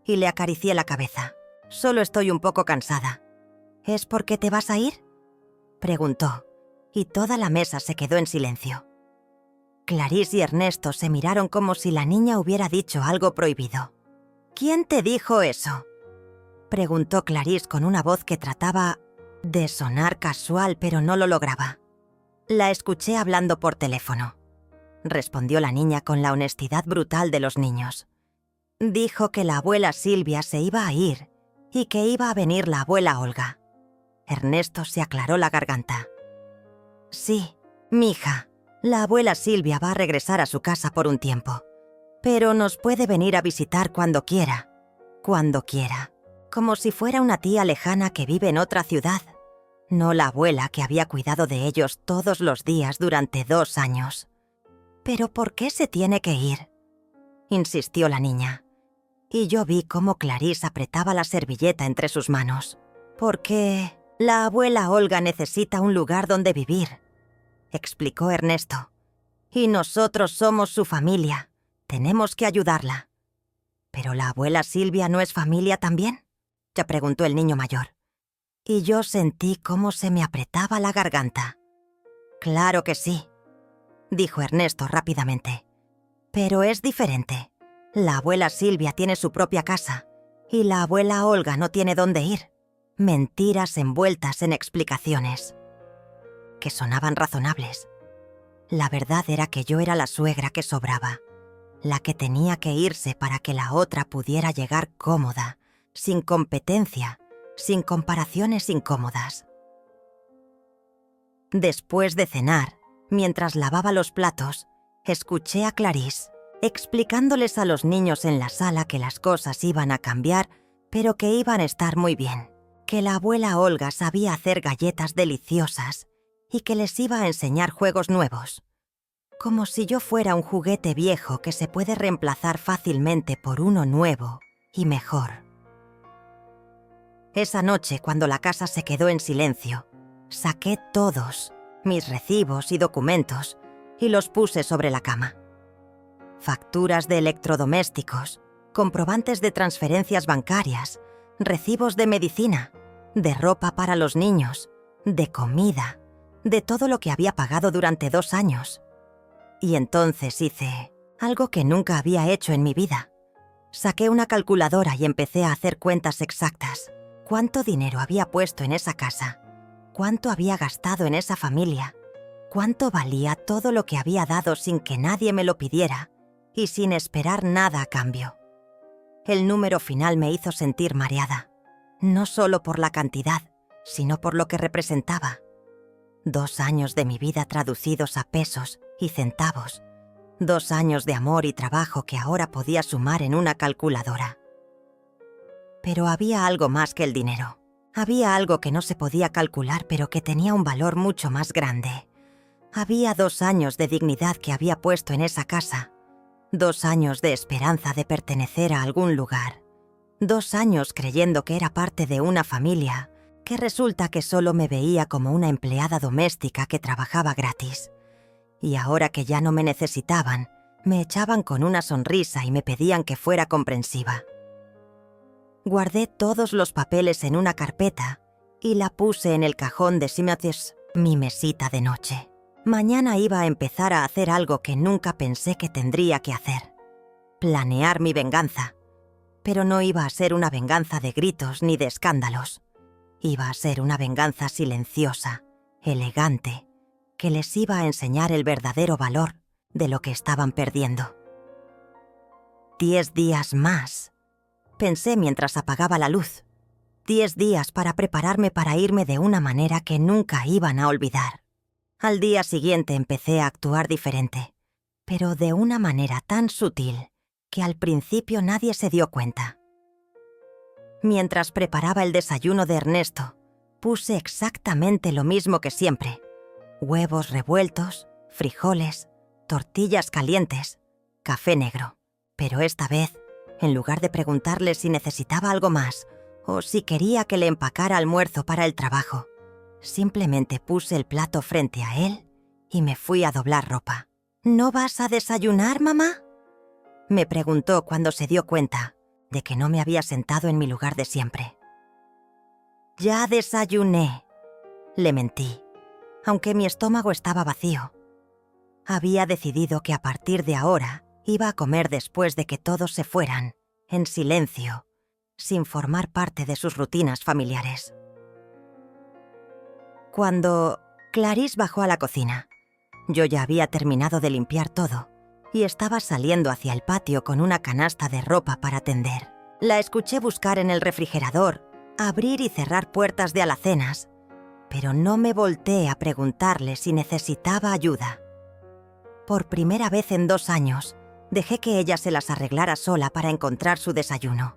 y le acaricié la cabeza. Solo estoy un poco cansada. ¿Es porque te vas a ir?, preguntó, y toda la mesa se quedó en silencio. Clarisse y Ernesto se miraron como si la niña hubiera dicho algo prohibido. ¿Quién te dijo eso?, preguntó Clarisse con una voz que trataba de sonar casual, pero no lo lograba. La escuché hablando por teléfono. respondió la niña con la honestidad brutal de los niños. Dijo que la abuela Silvia se iba a ir y que iba a venir la abuela Olga. Ernesto se aclaró la garganta. Sí, mija, la abuela Silvia va a regresar a su casa por un tiempo, pero nos puede venir a visitar cuando quiera, como si fuera una tía lejana que vive en otra ciudad, no la abuela que había cuidado de ellos todos los días durante 2 años. ¿Pero por qué se tiene que ir?, insistió la niña. Y yo vi cómo Clarisse apretaba la servilleta entre sus manos. Porque la abuela Olga necesita un lugar donde vivir, explicó Ernesto. Y nosotros somos su familia. Tenemos que ayudarla. ¿Pero la abuela Silvia no es familia también?, ya preguntó el niño mayor. Y yo sentí cómo se me apretaba la garganta. Claro que sí, dijo Ernesto rápidamente. Pero es diferente. La abuela Silvia tiene su propia casa y la abuela Olga no tiene dónde ir. Mentiras envueltas en explicaciones que sonaban razonables. La verdad era que yo era la suegra que sobraba, la que tenía que irse para que la otra pudiera llegar cómoda, sin competencia, sin comparaciones incómodas. Después de cenar, mientras lavaba los platos, escuché a Clarisse explicándoles a los niños en la sala que las cosas iban a cambiar, pero que iban a estar muy bien, que la abuela Olga sabía hacer galletas deliciosas y que les iba a enseñar juegos nuevos, como si yo fuera un juguete viejo que se puede reemplazar fácilmente por uno nuevo y mejor. Esa noche, cuando la casa se quedó en silencio, saqué todos mis recibos y documentos y los puse sobre la cama. Facturas de electrodomésticos, comprobantes de transferencias bancarias, recibos de medicina, de ropa para los niños, de comida, de todo lo que había pagado durante 2 años. Y entonces hice algo que nunca había hecho en mi vida. Saqué una calculadora y empecé a hacer cuentas exactas. ¿Cuánto dinero había puesto en esa casa? ¿Cuánto había gastado en esa familia? ¿Cuánto valía todo lo que había dado sin que nadie me lo pidiera y sin esperar nada a cambio? El número final me hizo sentir mareada, no solo por la cantidad, sino por lo que representaba. 2 años de mi vida traducidos a pesos y centavos. 2 años de amor y trabajo que ahora podía sumar en una calculadora. Pero había algo más que el dinero. Había algo que no se podía calcular, pero que tenía un valor mucho más grande. Había 2 años de dignidad que había puesto en esa casa. 2 años de esperanza de pertenecer a algún lugar. 2 años creyendo que era parte de una familia, que resulta que solo me veía como una empleada doméstica que trabajaba gratis. Y ahora que ya no me necesitaban, me echaban con una sonrisa y me pedían que fuera comprensiva. Guardé todos los papeles en una carpeta y la puse en el cajón de Simatis, mi mesita de noche. Mañana iba a empezar a hacer algo que nunca pensé que tendría que hacer. Planear mi venganza. Pero no iba a ser una venganza de gritos ni de escándalos. Iba a ser una venganza silenciosa, elegante, que les iba a enseñar el verdadero valor de lo que estaban perdiendo. 10 días más, pensé mientras apagaba la luz. 10 días para prepararme para irme de una manera que nunca iban a olvidar. Al día siguiente empecé a actuar diferente, pero de una manera tan sutil que al principio nadie se dio cuenta. Mientras preparaba el desayuno de Ernesto, puse exactamente lo mismo que siempre: huevos revueltos, frijoles, tortillas calientes, café negro. Pero esta vez, en lugar de preguntarle si necesitaba algo más o si quería que le empacara almuerzo para el trabajo, simplemente puse el plato frente a él y me fui a doblar ropa. ¿No vas a desayunar, mamá?, me preguntó cuando se dio cuenta de que no me había sentado en mi lugar de siempre. Ya desayuné, le mentí, aunque mi estómago estaba vacío. Había decidido que a partir de ahora iba a comer después de que todos se fueran, en silencio, sin formar parte de sus rutinas familiares. Cuando Clarisse bajó a la cocina, Yo ya había terminado de limpiar todo y estaba saliendo hacia el patio con una canasta de ropa para tender. La escuché buscar en el refrigerador, abrir y cerrar puertas de alacenas, pero no me volteé a preguntarle si necesitaba ayuda. Por primera vez en 2 años, dejé que ella se las arreglara sola para encontrar su desayuno.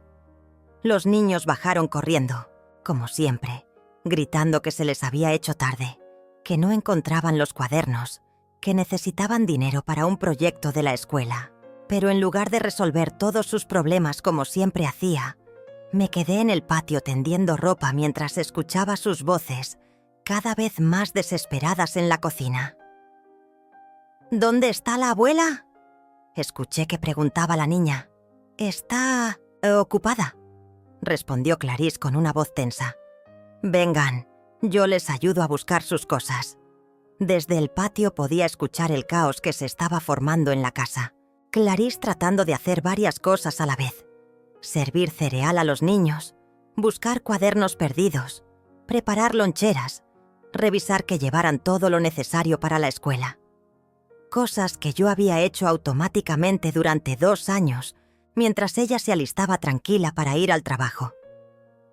Los niños bajaron corriendo, como siempre, gritando que se les había hecho tarde, que no encontraban los cuadernos, que necesitaban dinero para un proyecto de la escuela. Pero en lugar de resolver todos sus problemas como siempre hacía, me quedé en el patio tendiendo ropa mientras escuchaba sus voces, cada vez más desesperadas en la cocina. ¿Dónde está la abuela?, escuché que preguntaba la niña. «Está ocupada», respondió Clarisse con una voz tensa. «Vengan, yo les ayudo a buscar sus cosas». Desde el patio podía escuchar el caos que se estaba formando en la casa. Clarisse tratando de hacer varias cosas a la vez. Servir cereal a los niños, buscar cuadernos perdidos, preparar loncheras, revisar que llevaran todo lo necesario para la escuela. Cosas que yo había hecho automáticamente durante 2 años, mientras ella se alistaba tranquila para ir al trabajo.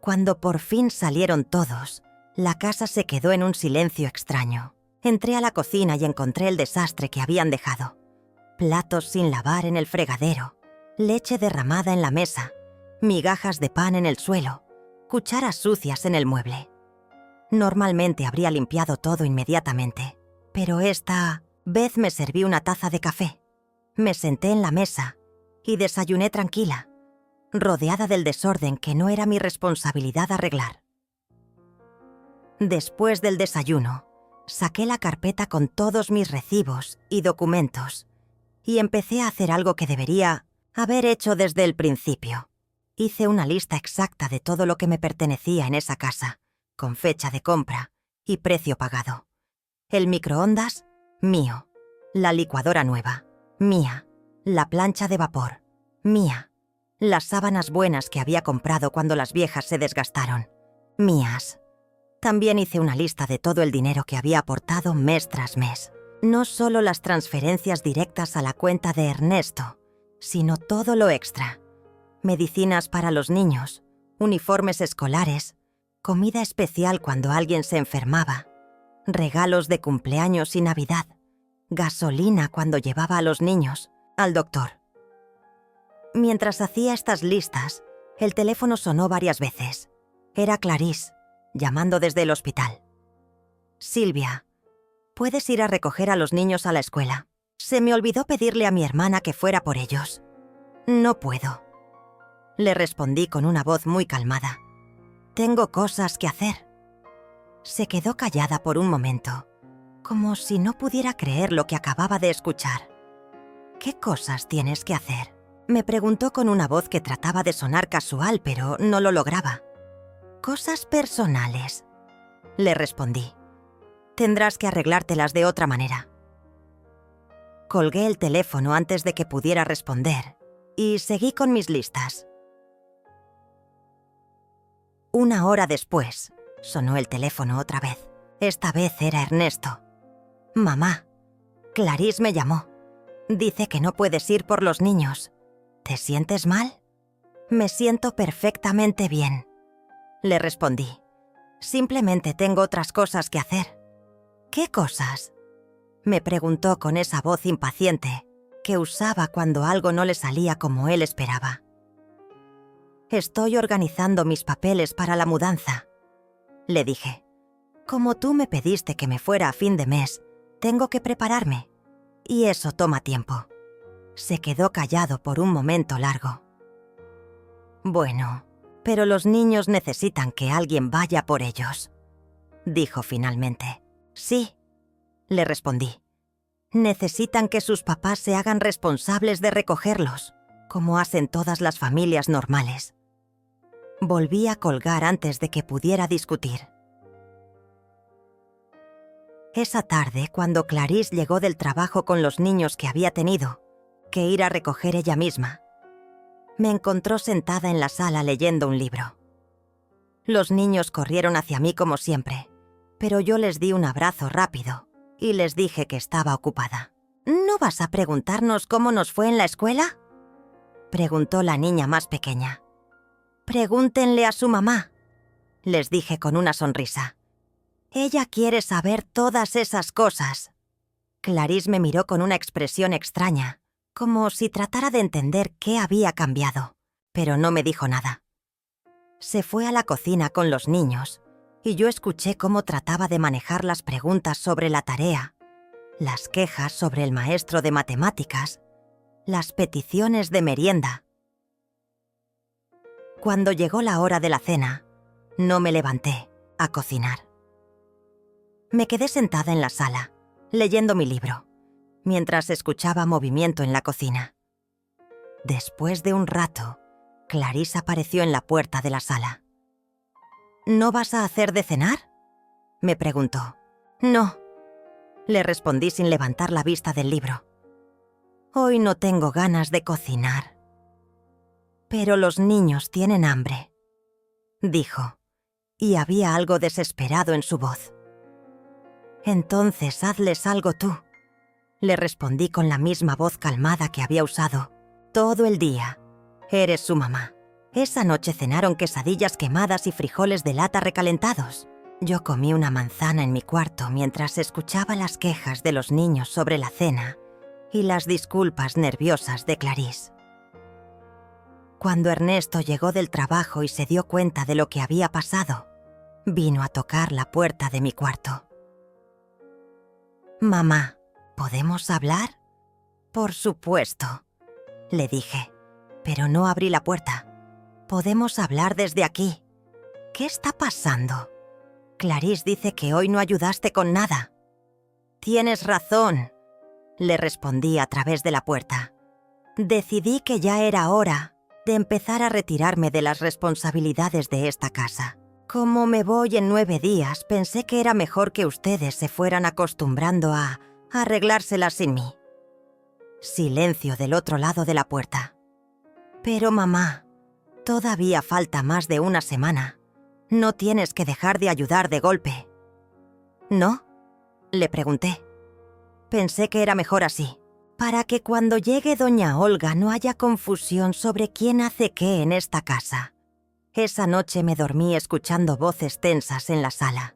Cuando por fin salieron todos, la casa se quedó en un silencio extraño. Entré a la cocina y encontré el desastre que habían dejado. Platos sin lavar en el fregadero, leche derramada en la mesa, migajas de pan en el suelo, cucharas sucias en el mueble. Normalmente habría limpiado todo inmediatamente, pero esta vez me serví una taza de café. Me senté en la mesa y desayuné tranquila, rodeada del desorden que no era mi responsabilidad arreglar. Después del desayuno, saqué la carpeta con todos mis recibos y documentos y empecé a hacer algo que debería haber hecho desde el principio. Hice una lista exacta de todo lo que me pertenecía en esa casa, con fecha de compra y precio pagado. El microondas, mío. La licuadora nueva, mía. La plancha de vapor, mía. Las sábanas buenas que había comprado cuando las viejas se desgastaron, mías. También hice una lista de todo el dinero que había aportado mes tras mes. No solo las transferencias directas a la cuenta de Ernesto, sino todo lo extra. Medicinas para los niños, uniformes escolares, comida especial cuando alguien se enfermaba, regalos de cumpleaños y Navidad, gasolina cuando llevaba a los niños al doctor. Mientras hacía estas listas, el teléfono sonó varias veces. Era Clarisse, llamando desde el hospital. «Silvia, ¿puedes ir a recoger a los niños a la escuela? Se me olvidó pedirle a mi hermana que fuera por ellos». «No puedo», le respondí con una voz muy calmada. «Tengo cosas que hacer». Se quedó callada por un momento, como si no pudiera creer lo que acababa de escuchar. «¿Qué cosas tienes que hacer?», me preguntó con una voz que trataba de sonar casual, pero no lo lograba. «Cosas personales», le respondí. «Tendrás que arreglártelas de otra manera». Colgué el teléfono antes de que pudiera responder y seguí con mis listas. 1 hora después, sonó el teléfono otra vez. Esta vez era Ernesto. «Mamá, Clarisse me llamó. Dice que no puedes ir por los niños. ¿Te sientes mal?». «Me siento perfectamente bien», le respondí. «Simplemente tengo otras cosas que hacer». «¿Qué cosas?», me preguntó con esa voz impaciente que usaba cuando algo no le salía como él esperaba. «Estoy organizando mis papeles para la mudanza», le dije. «Como tú me pediste que me fuera a fin de mes, tengo que prepararme, y eso toma tiempo». Se quedó callado por un momento largo. «Bueno, pero los niños necesitan que alguien vaya por ellos», dijo finalmente. «Sí», le respondí. «Necesitan que sus papás se hagan responsables de recogerlos, como hacen todas las familias normales». Volví a colgar antes de que pudiera discutir. Esa tarde, cuando Clarisse llegó del trabajo con los niños que había tenido que ir a recoger ella misma, me encontró sentada en la sala leyendo un libro. Los niños corrieron hacia mí como siempre, pero yo les di un abrazo rápido y les dije que estaba ocupada. ¿No vas a preguntarnos cómo nos fue en la escuela?, preguntó la niña más pequeña. Pregúntenle a su mamá, les dije con una sonrisa. Ella quiere saber todas esas cosas. Clarisse me miró con una expresión extraña, como si tratara de entender qué había cambiado, pero no me dijo nada. Se fue a la cocina con los niños y yo escuché cómo trataba de manejar las preguntas sobre la tarea, las quejas sobre el maestro de matemáticas, las peticiones de merienda. Cuando llegó la hora de la cena, no me levanté a cocinar. Me quedé sentada en la sala, leyendo mi libro, mientras escuchaba movimiento en la cocina. Después de un rato, Clarisse apareció en la puerta de la sala. ¿No vas a hacer de cenar?, me preguntó. No, le respondí sin levantar la vista del libro. Hoy no tengo ganas de cocinar. Pero los niños tienen hambre, dijo, y había algo desesperado en su voz. Entonces hazles algo tú, le respondí con la misma voz calmada que había usado todo el día. Eres su mamá. Esa noche cenaron quesadillas quemadas y frijoles de lata recalentados. Yo comí una manzana en mi cuarto mientras escuchaba las quejas de los niños sobre la cena y las disculpas nerviosas de Clarisse. Cuando Ernesto llegó del trabajo y se dio cuenta de lo que había pasado, vino a tocar la puerta de mi cuarto. «Mamá, ¿podemos hablar?» «Por supuesto», le dije, pero no abrí la puerta. «Podemos hablar desde aquí. ¿Qué está pasando? Clarisse dice que hoy no ayudaste con nada». «Tienes razón», le respondí a través de la puerta. «Decidí que ya era hora de empezar a retirarme de las responsabilidades de esta casa. Como me voy en 9 días, pensé que era mejor que ustedes se fueran acostumbrando a arreglárselas sin mí». Silencio del otro lado de la puerta. «Pero mamá, todavía falta más de una semana. No tienes que dejar de ayudar de golpe». «¿No?», le pregunté. «Pensé que era mejor así, para que cuando llegue doña Olga no haya confusión sobre quién hace qué en esta casa». Esa noche me dormí escuchando voces tensas en la sala,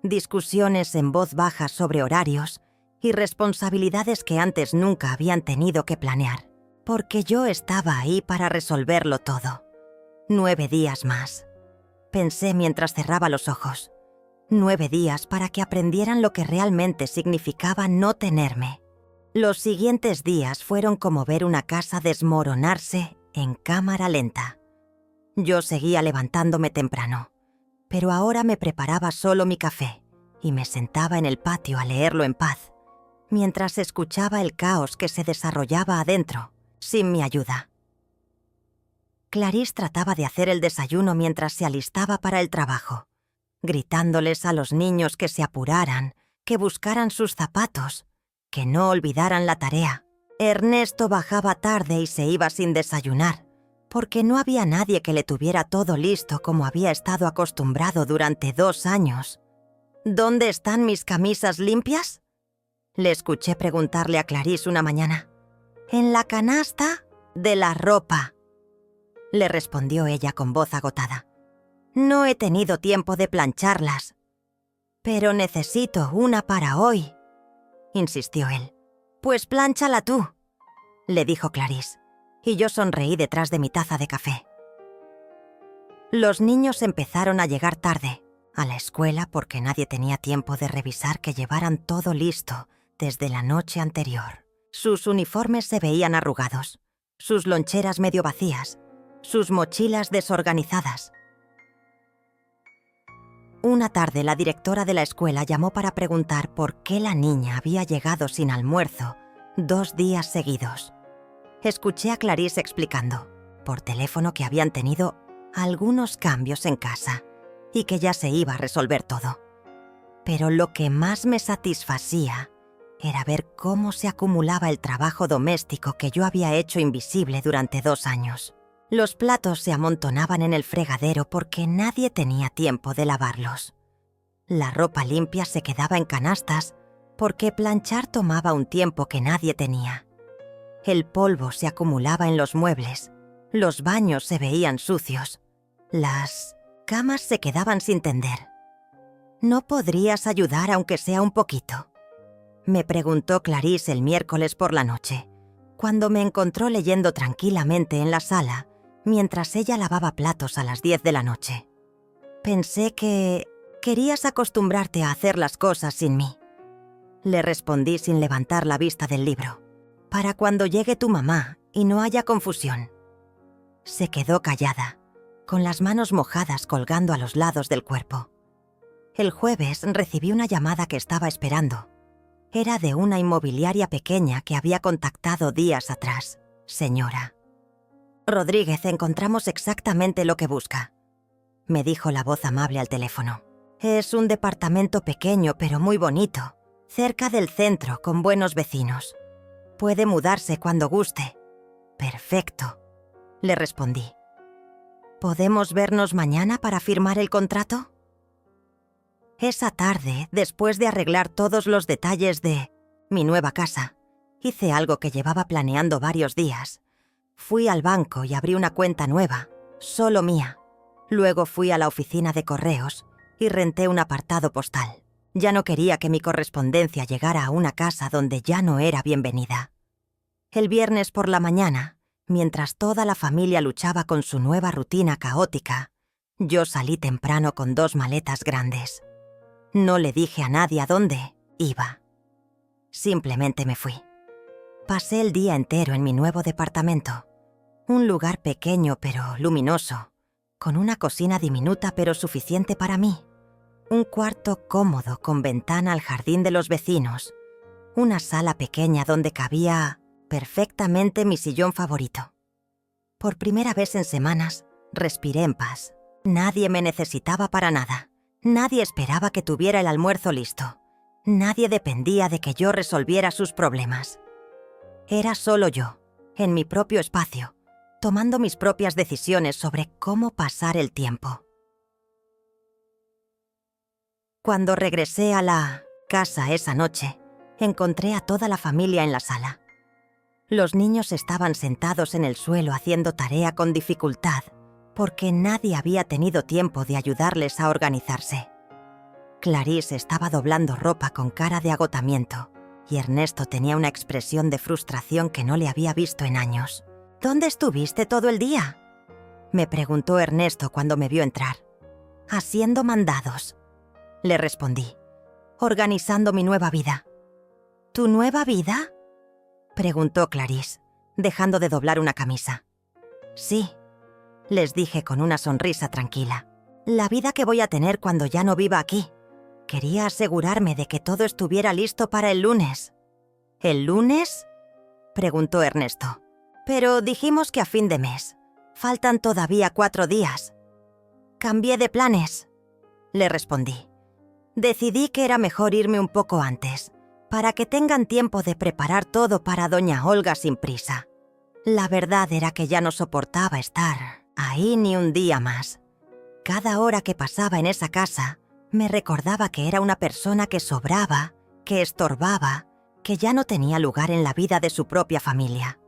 discusiones en voz baja sobre horarios y responsabilidades que antes nunca habían tenido que planear, porque yo estaba ahí para resolverlo todo. 9 días más, pensé mientras cerraba los ojos. 9 días para que aprendieran lo que realmente significaba no tenerme. Los siguientes días fueron como ver una casa desmoronarse en cámara lenta. Yo seguía levantándome temprano, pero ahora me preparaba solo mi café y me sentaba en el patio a leerlo en paz, mientras escuchaba el caos que se desarrollaba adentro, sin mi ayuda. Clarisse trataba de hacer el desayuno mientras se alistaba para el trabajo, gritándoles a los niños que se apuraran, que buscaran sus zapatos, que no olvidaran la tarea. Ernesto bajaba tarde y se iba sin desayunar, porque no había nadie que le tuviera todo listo como había estado acostumbrado durante 2 años. «¿Dónde están mis camisas limpias?», le escuché preguntarle a Clarisse una mañana. «En la canasta de la ropa», le respondió ella con voz agotada. «No he tenido tiempo de plancharlas». «Pero necesito una para hoy», insistió él. «Pues plánchala tú», le dijo Clarisse, y yo sonreí detrás de mi taza de café. Los niños empezaron a llegar tarde a la escuela porque nadie tenía tiempo de revisar que llevaran todo listo desde la noche anterior. Sus uniformes se veían arrugados, sus loncheras medio vacías, sus mochilas desorganizadas. Una tarde la directora de la escuela llamó para preguntar por qué la niña había llegado sin almuerzo 2 días seguidos. Escuché a Clarisse explicando por teléfono que habían tenido algunos cambios en casa y que ya se iba a resolver todo. Pero lo que más me satisfacía era ver cómo se acumulaba el trabajo doméstico que yo había hecho invisible durante 2 años. Los platos se amontonaban en el fregadero porque nadie tenía tiempo de lavarlos. La ropa limpia se quedaba en canastas porque planchar tomaba un tiempo que nadie tenía. El polvo se acumulaba en los muebles, los baños se veían sucios, las camas se quedaban sin tender. ¿No podrías ayudar aunque sea un poquito?, me preguntó Clarice el miércoles por la noche, cuando me encontró leyendo tranquilamente en la sala, mientras ella lavaba platos a las 10 de la noche. Pensé que querías acostumbrarte a hacer las cosas sin mí. Le respondí sin levantar la vista del libro, para cuando llegue tu mamá y no haya confusión. Se quedó callada, con las manos mojadas colgando a los lados del cuerpo. El jueves recibí una llamada que estaba esperando. Era de una inmobiliaria pequeña que había contactado días atrás. Señora Rodríguez, encontramos exactamente lo que busca, me dijo la voz amable al teléfono. Es un departamento pequeño pero muy bonito, cerca del centro, con buenos vecinos. Puede mudarse cuando guste. Perfecto, le respondí. ¿Podemos vernos mañana para firmar el contrato? Esa tarde, después de arreglar todos los detalles de mi nueva casa, hice algo que llevaba planeando varios días. Fui al banco y abrí una cuenta nueva, solo mía. Luego fui a la oficina de correos y renté un apartado postal. Ya no quería que mi correspondencia llegara a una casa donde ya no era bienvenida. El viernes por la mañana, mientras toda la familia luchaba con su nueva rutina caótica, yo salí temprano con 2 maletas grandes. No le dije a nadie a dónde iba. Simplemente me fui. Pasé el día entero en mi nuevo departamento. Un lugar pequeño pero luminoso, con una cocina diminuta pero suficiente para mí. Un cuarto cómodo con ventana al jardín de los vecinos. Una sala pequeña donde cabía perfectamente mi sillón favorito. Por primera vez en semanas, respiré en paz. Nadie me necesitaba para nada. Nadie esperaba que tuviera el almuerzo listo. Nadie dependía de que yo resolviera sus problemas. Era solo yo, en mi propio espacio, tomando mis propias decisiones sobre cómo pasar el tiempo. Cuando regresé a la casa esa noche, encontré a toda la familia en la sala. Los niños estaban sentados en el suelo haciendo tarea con dificultad, porque nadie había tenido tiempo de ayudarles a organizarse. Clarice estaba doblando ropa con cara de agotamiento, y Ernesto tenía una expresión de frustración que no le había visto en años. ¿Dónde estuviste todo el día?, me preguntó Ernesto cuando me vio entrar. Haciendo mandados, le respondí, organizando mi nueva vida. ¿Tu nueva vida?, preguntó Clarice, dejando de doblar una camisa. Sí, les dije con una sonrisa tranquila. La vida que voy a tener cuando ya no viva aquí. Quería asegurarme de que todo estuviera listo para el lunes. ¿El lunes?, preguntó Ernesto. Pero dijimos que a fin de mes. Faltan todavía 4 días. Cambié de planes, le respondí. Decidí que era mejor irme un poco antes, para que tengan tiempo de preparar todo para doña Olga sin prisa. La verdad era que ya no soportaba estar ahí ni un día más. Cada hora que pasaba en esa casa me recordaba que era una persona que sobraba, que estorbaba, que ya no tenía lugar en la vida de su propia familia.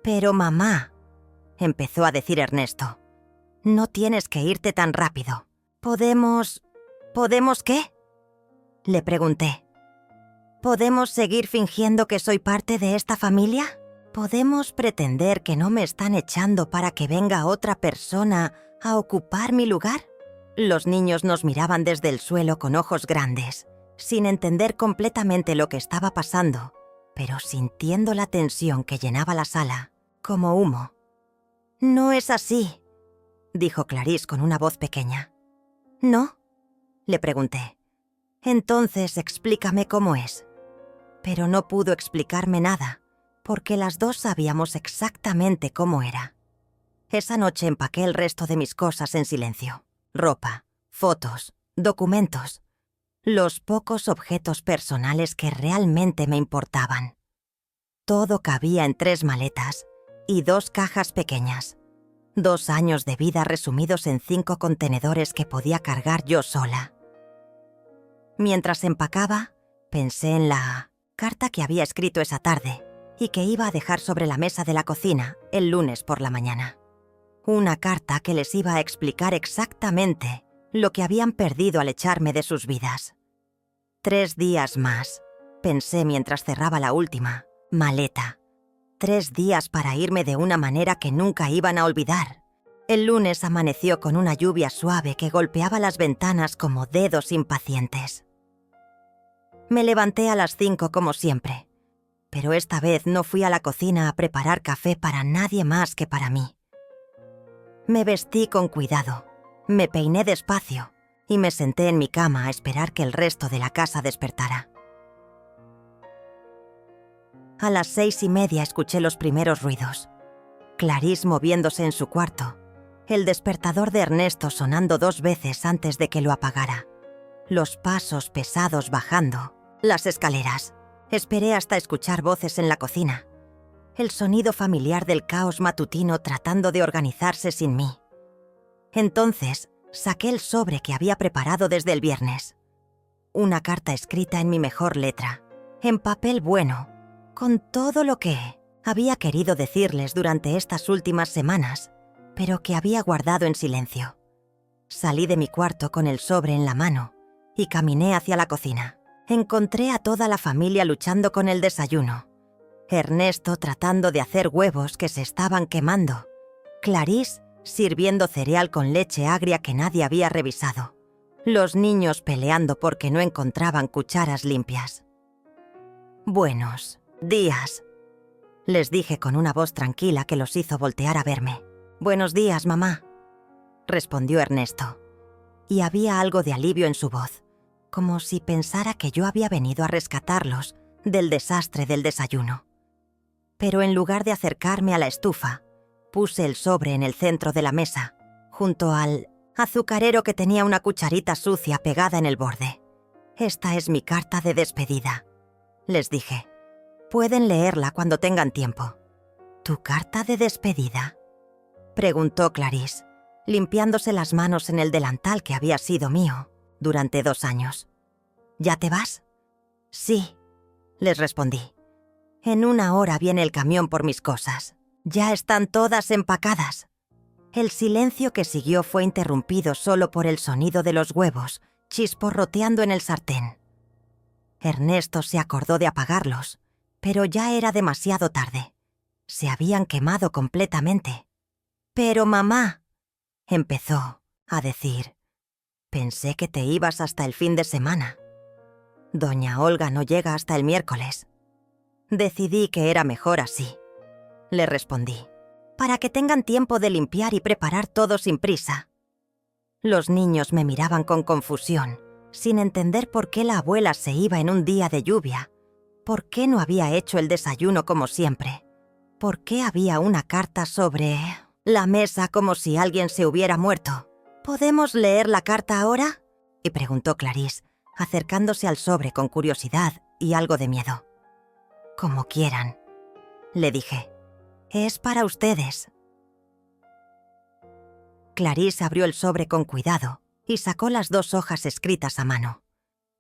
Pero mamá, empezó a decir Ernesto, no tienes que irte tan rápido. ¿Podemos qué?, le pregunté. ¿Podemos seguir fingiendo que soy parte de esta familia? ¿Podemos pretender que no me están echando para que venga otra persona a ocupar mi lugar? Los niños nos miraban desde el suelo con ojos grandes, sin entender completamente lo que estaba pasando, pero sintiendo la tensión que llenaba la sala, como humo. «No es así», dijo Clarice con una voz pequeña. «¿No?», le pregunté. «Entonces explícame cómo es». Pero no pudo explicarme nada, porque las dos sabíamos exactamente cómo era. Esa noche empaqué el resto de mis cosas en silencio. Ropa, fotos, documentos. Los pocos objetos personales que realmente me importaban. Todo cabía en 3 maletas y 2 cajas pequeñas. 2 años de vida resumidos en 5 contenedores que podía cargar yo sola. Mientras empacaba, Pensé en la carta que había escrito esa tarde y que iba a dejar sobre la mesa de la cocina el lunes por la mañana. Una carta que les iba a explicar exactamente lo que habían perdido al echarme de sus vidas. 3 días más, pensé mientras cerraba la última maleta. 3 días para irme de una manera que nunca iban a olvidar. El lunes amaneció con una lluvia suave que golpeaba las ventanas como dedos impacientes. Me levanté a las 5 como siempre, pero esta vez no fui a la cocina a preparar café para nadie más que para mí. Me vestí con cuidado, me peiné despacio y me senté en mi cama a esperar que el resto de la casa despertara. A las 6:30 escuché los primeros ruidos. Clarisse moviéndose en su cuarto, el despertador de Ernesto sonando 2 veces antes de que lo apagara, los pasos pesados bajando las escaleras. Esperé hasta escuchar voces en la cocina, el sonido familiar del caos matutino tratando de organizarse sin mí. Entonces, saqué el sobre que había preparado desde el viernes. Una carta escrita en mi mejor letra, en papel bueno, con todo lo que había querido decirles durante estas últimas semanas, pero que había guardado en silencio. Salí de mi cuarto con el sobre en la mano y caminé hacia la cocina. Encontré a toda la familia luchando con el desayuno. Ernesto tratando de hacer huevos que se estaban quemando. Clarisse sirviendo cereal con leche agria que nadie había revisado. Los niños peleando porque no encontraban cucharas limpias. «Buenos días», les dije con una voz tranquila que los hizo voltear a verme. «Buenos días, mamá», respondió Ernesto. Y había algo de alivio en su voz, como si pensara que yo había venido a rescatarlos del desastre del desayuno. Pero en lugar de acercarme a la estufa, puse el sobre en el centro de la mesa, junto al azucarero que tenía una cucharita sucia pegada en el borde. «Esta es mi carta de despedida», les dije. «Pueden leerla cuando tengan tiempo». «¿Tu carta de despedida?», preguntó Clarisse, limpiándose las manos en el delantal que había sido mío durante 2 años. «¿Ya te vas?» «Sí», les respondí. «En 1 hora viene el camión por mis cosas. Ya están todas empacadas». El silencio que siguió fue interrumpido solo por el sonido de los huevos chisporroteando en el sartén. Ernesto se acordó de apagarlos, pero ya era demasiado tarde. Se habían quemado completamente. «Pero mamá», empezó a decir, «pensé que te ibas hasta el fin de semana. Doña Olga no llega hasta el miércoles». «Decidí que era mejor así», le respondí, «para que tengan tiempo de limpiar y preparar todo sin prisa». Los niños me miraban con confusión, sin entender por qué la abuela se iba en un día de lluvia, por qué no había hecho el desayuno como siempre, por qué había una carta sobre la mesa como si alguien se hubiera muerto. «¿Podemos leer la carta ahora?», y preguntó Clarisse, acercándose al sobre con curiosidad y algo de miedo. «Como quieran», le dije. «Es para ustedes». Clarisse abrió el sobre con cuidado y sacó las 2 hojas escritas a mano.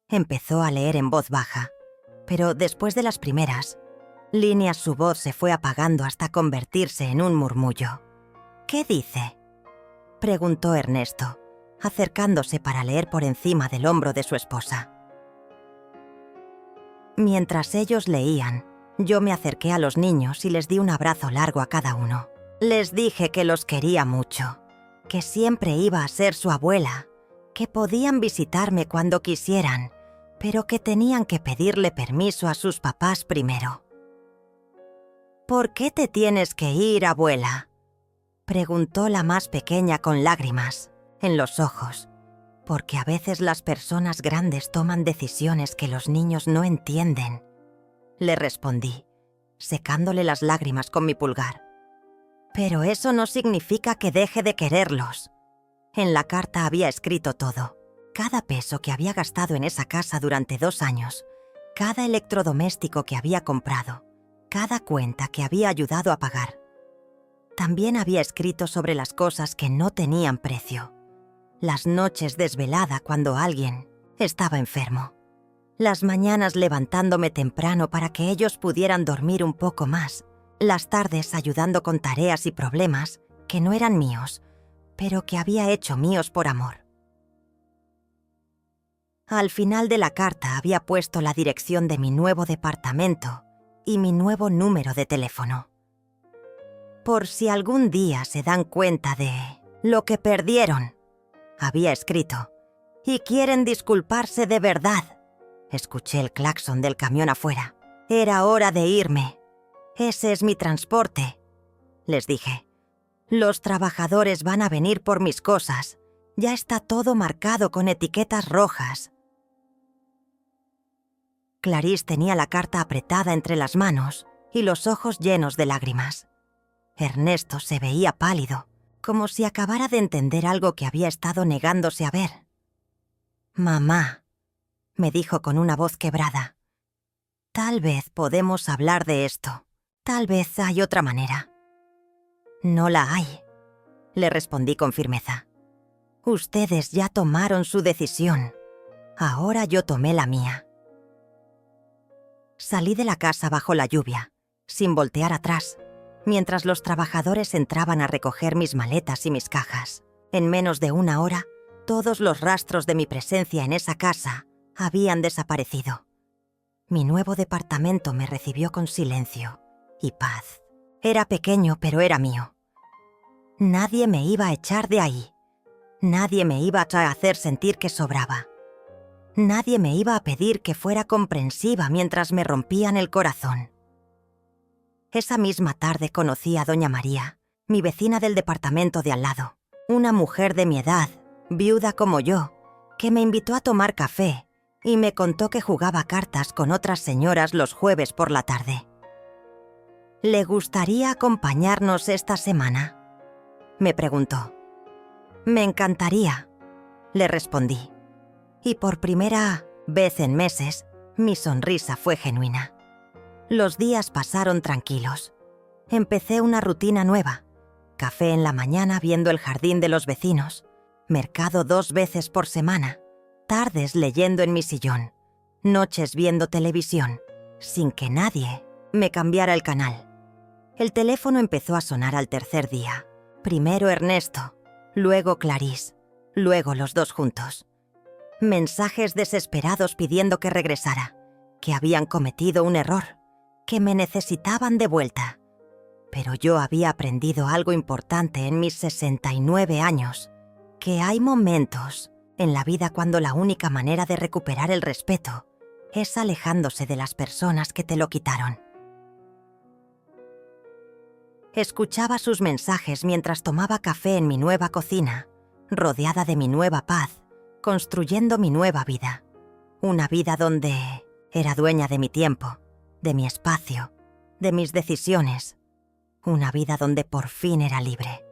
Empezó a leer en voz baja, pero después de las primeras líneas su voz se fue apagando hasta convertirse en un murmullo. «¿Qué dice?», preguntó Ernesto, acercándose para leer por encima del hombro de su esposa. Mientras ellos leían, yo me acerqué a los niños y les di un abrazo largo a cada uno. Les dije que los quería mucho, que siempre iba a ser su abuela, que podían visitarme cuando quisieran, pero que tenían que pedirle permiso a sus papás primero. «¿Por qué te tienes que ir, abuela?», preguntó la más pequeña con lágrimas en los ojos, porque a veces las personas grandes toman decisiones que los niños no entienden. Le respondí, secándole las lágrimas con mi pulgar. «Pero eso no significa que deje de quererlos». En la carta había escrito todo, cada peso que había gastado en esa casa durante 2 años, cada electrodoméstico que había comprado, cada cuenta que había ayudado a pagar. También había escrito sobre las cosas que no tenían precio, las noches desvelada cuando alguien estaba enfermo, Las mañanas levantándome temprano para que ellos pudieran dormir un poco más. Las tardes ayudando con tareas y problemas que no eran míos, pero que había hecho míos por amor. Al final de la carta había puesto la dirección de mi nuevo departamento y mi nuevo número de teléfono. Por si algún día se dan cuenta de lo que perdieron, había escrito, y quieren disculparse de verdad. Escuché el claxon del camión afuera. Era hora de irme. Ese es mi transporte. Les dije. Los trabajadores van a venir por mis cosas. Ya está todo marcado con etiquetas rojas. Clarice tenía la carta apretada entre las manos y los ojos llenos de lágrimas. Ernesto se veía pálido, como si acabara de entender algo que había estado negándose a ver. «Mamá», me dijo con una voz quebrada, «tal vez podemos hablar de esto. Tal vez hay otra manera». «No la hay», le respondí con firmeza. «Ustedes ya tomaron su decisión. Ahora yo tomé la mía». Salí de la casa bajo la lluvia, sin voltear atrás, mientras los trabajadores entraban a recoger mis maletas y mis cajas. En menos de una hora, todos los rastros de mi presencia en esa casa habían desaparecido. Mi nuevo departamento me recibió con silencio y paz. Era pequeño, pero era mío. Nadie me iba a echar de ahí. Nadie me iba a hacer sentir que sobraba. Nadie me iba a pedir que fuera comprensiva mientras me rompían el corazón. Esa misma tarde conocí a doña María, mi vecina del departamento de al lado, una mujer de mi edad, viuda como yo, que me invitó a tomar café y me contó que jugaba cartas con otras señoras los jueves por la tarde. «¿Le gustaría acompañarnos esta semana?», me preguntó. «Me encantaría», le respondí. Y por primera vez en meses, mi sonrisa fue genuina. Los días pasaron tranquilos. Empecé una rutina nueva. Café en la mañana viendo el jardín de los vecinos, mercado 2 veces por semana, tardes leyendo en mi sillón, noches viendo televisión, sin que nadie me cambiara el canal. El teléfono empezó a sonar al tercer día. Primero Ernesto, luego Clarice, luego los dos juntos. Mensajes desesperados pidiendo que regresara, que habían cometido un error, que me necesitaban de vuelta. Pero yo había aprendido algo importante en mis 69 años, que hay momentos en la vida cuando la única manera de recuperar el respeto es alejándose de las personas que te lo quitaron. Escuchaba sus mensajes mientras tomaba café en mi nueva cocina, rodeada de mi nueva paz, construyendo mi nueva vida. Una vida donde era dueña de mi tiempo, de mi espacio, de mis decisiones. Una vida donde por fin era libre.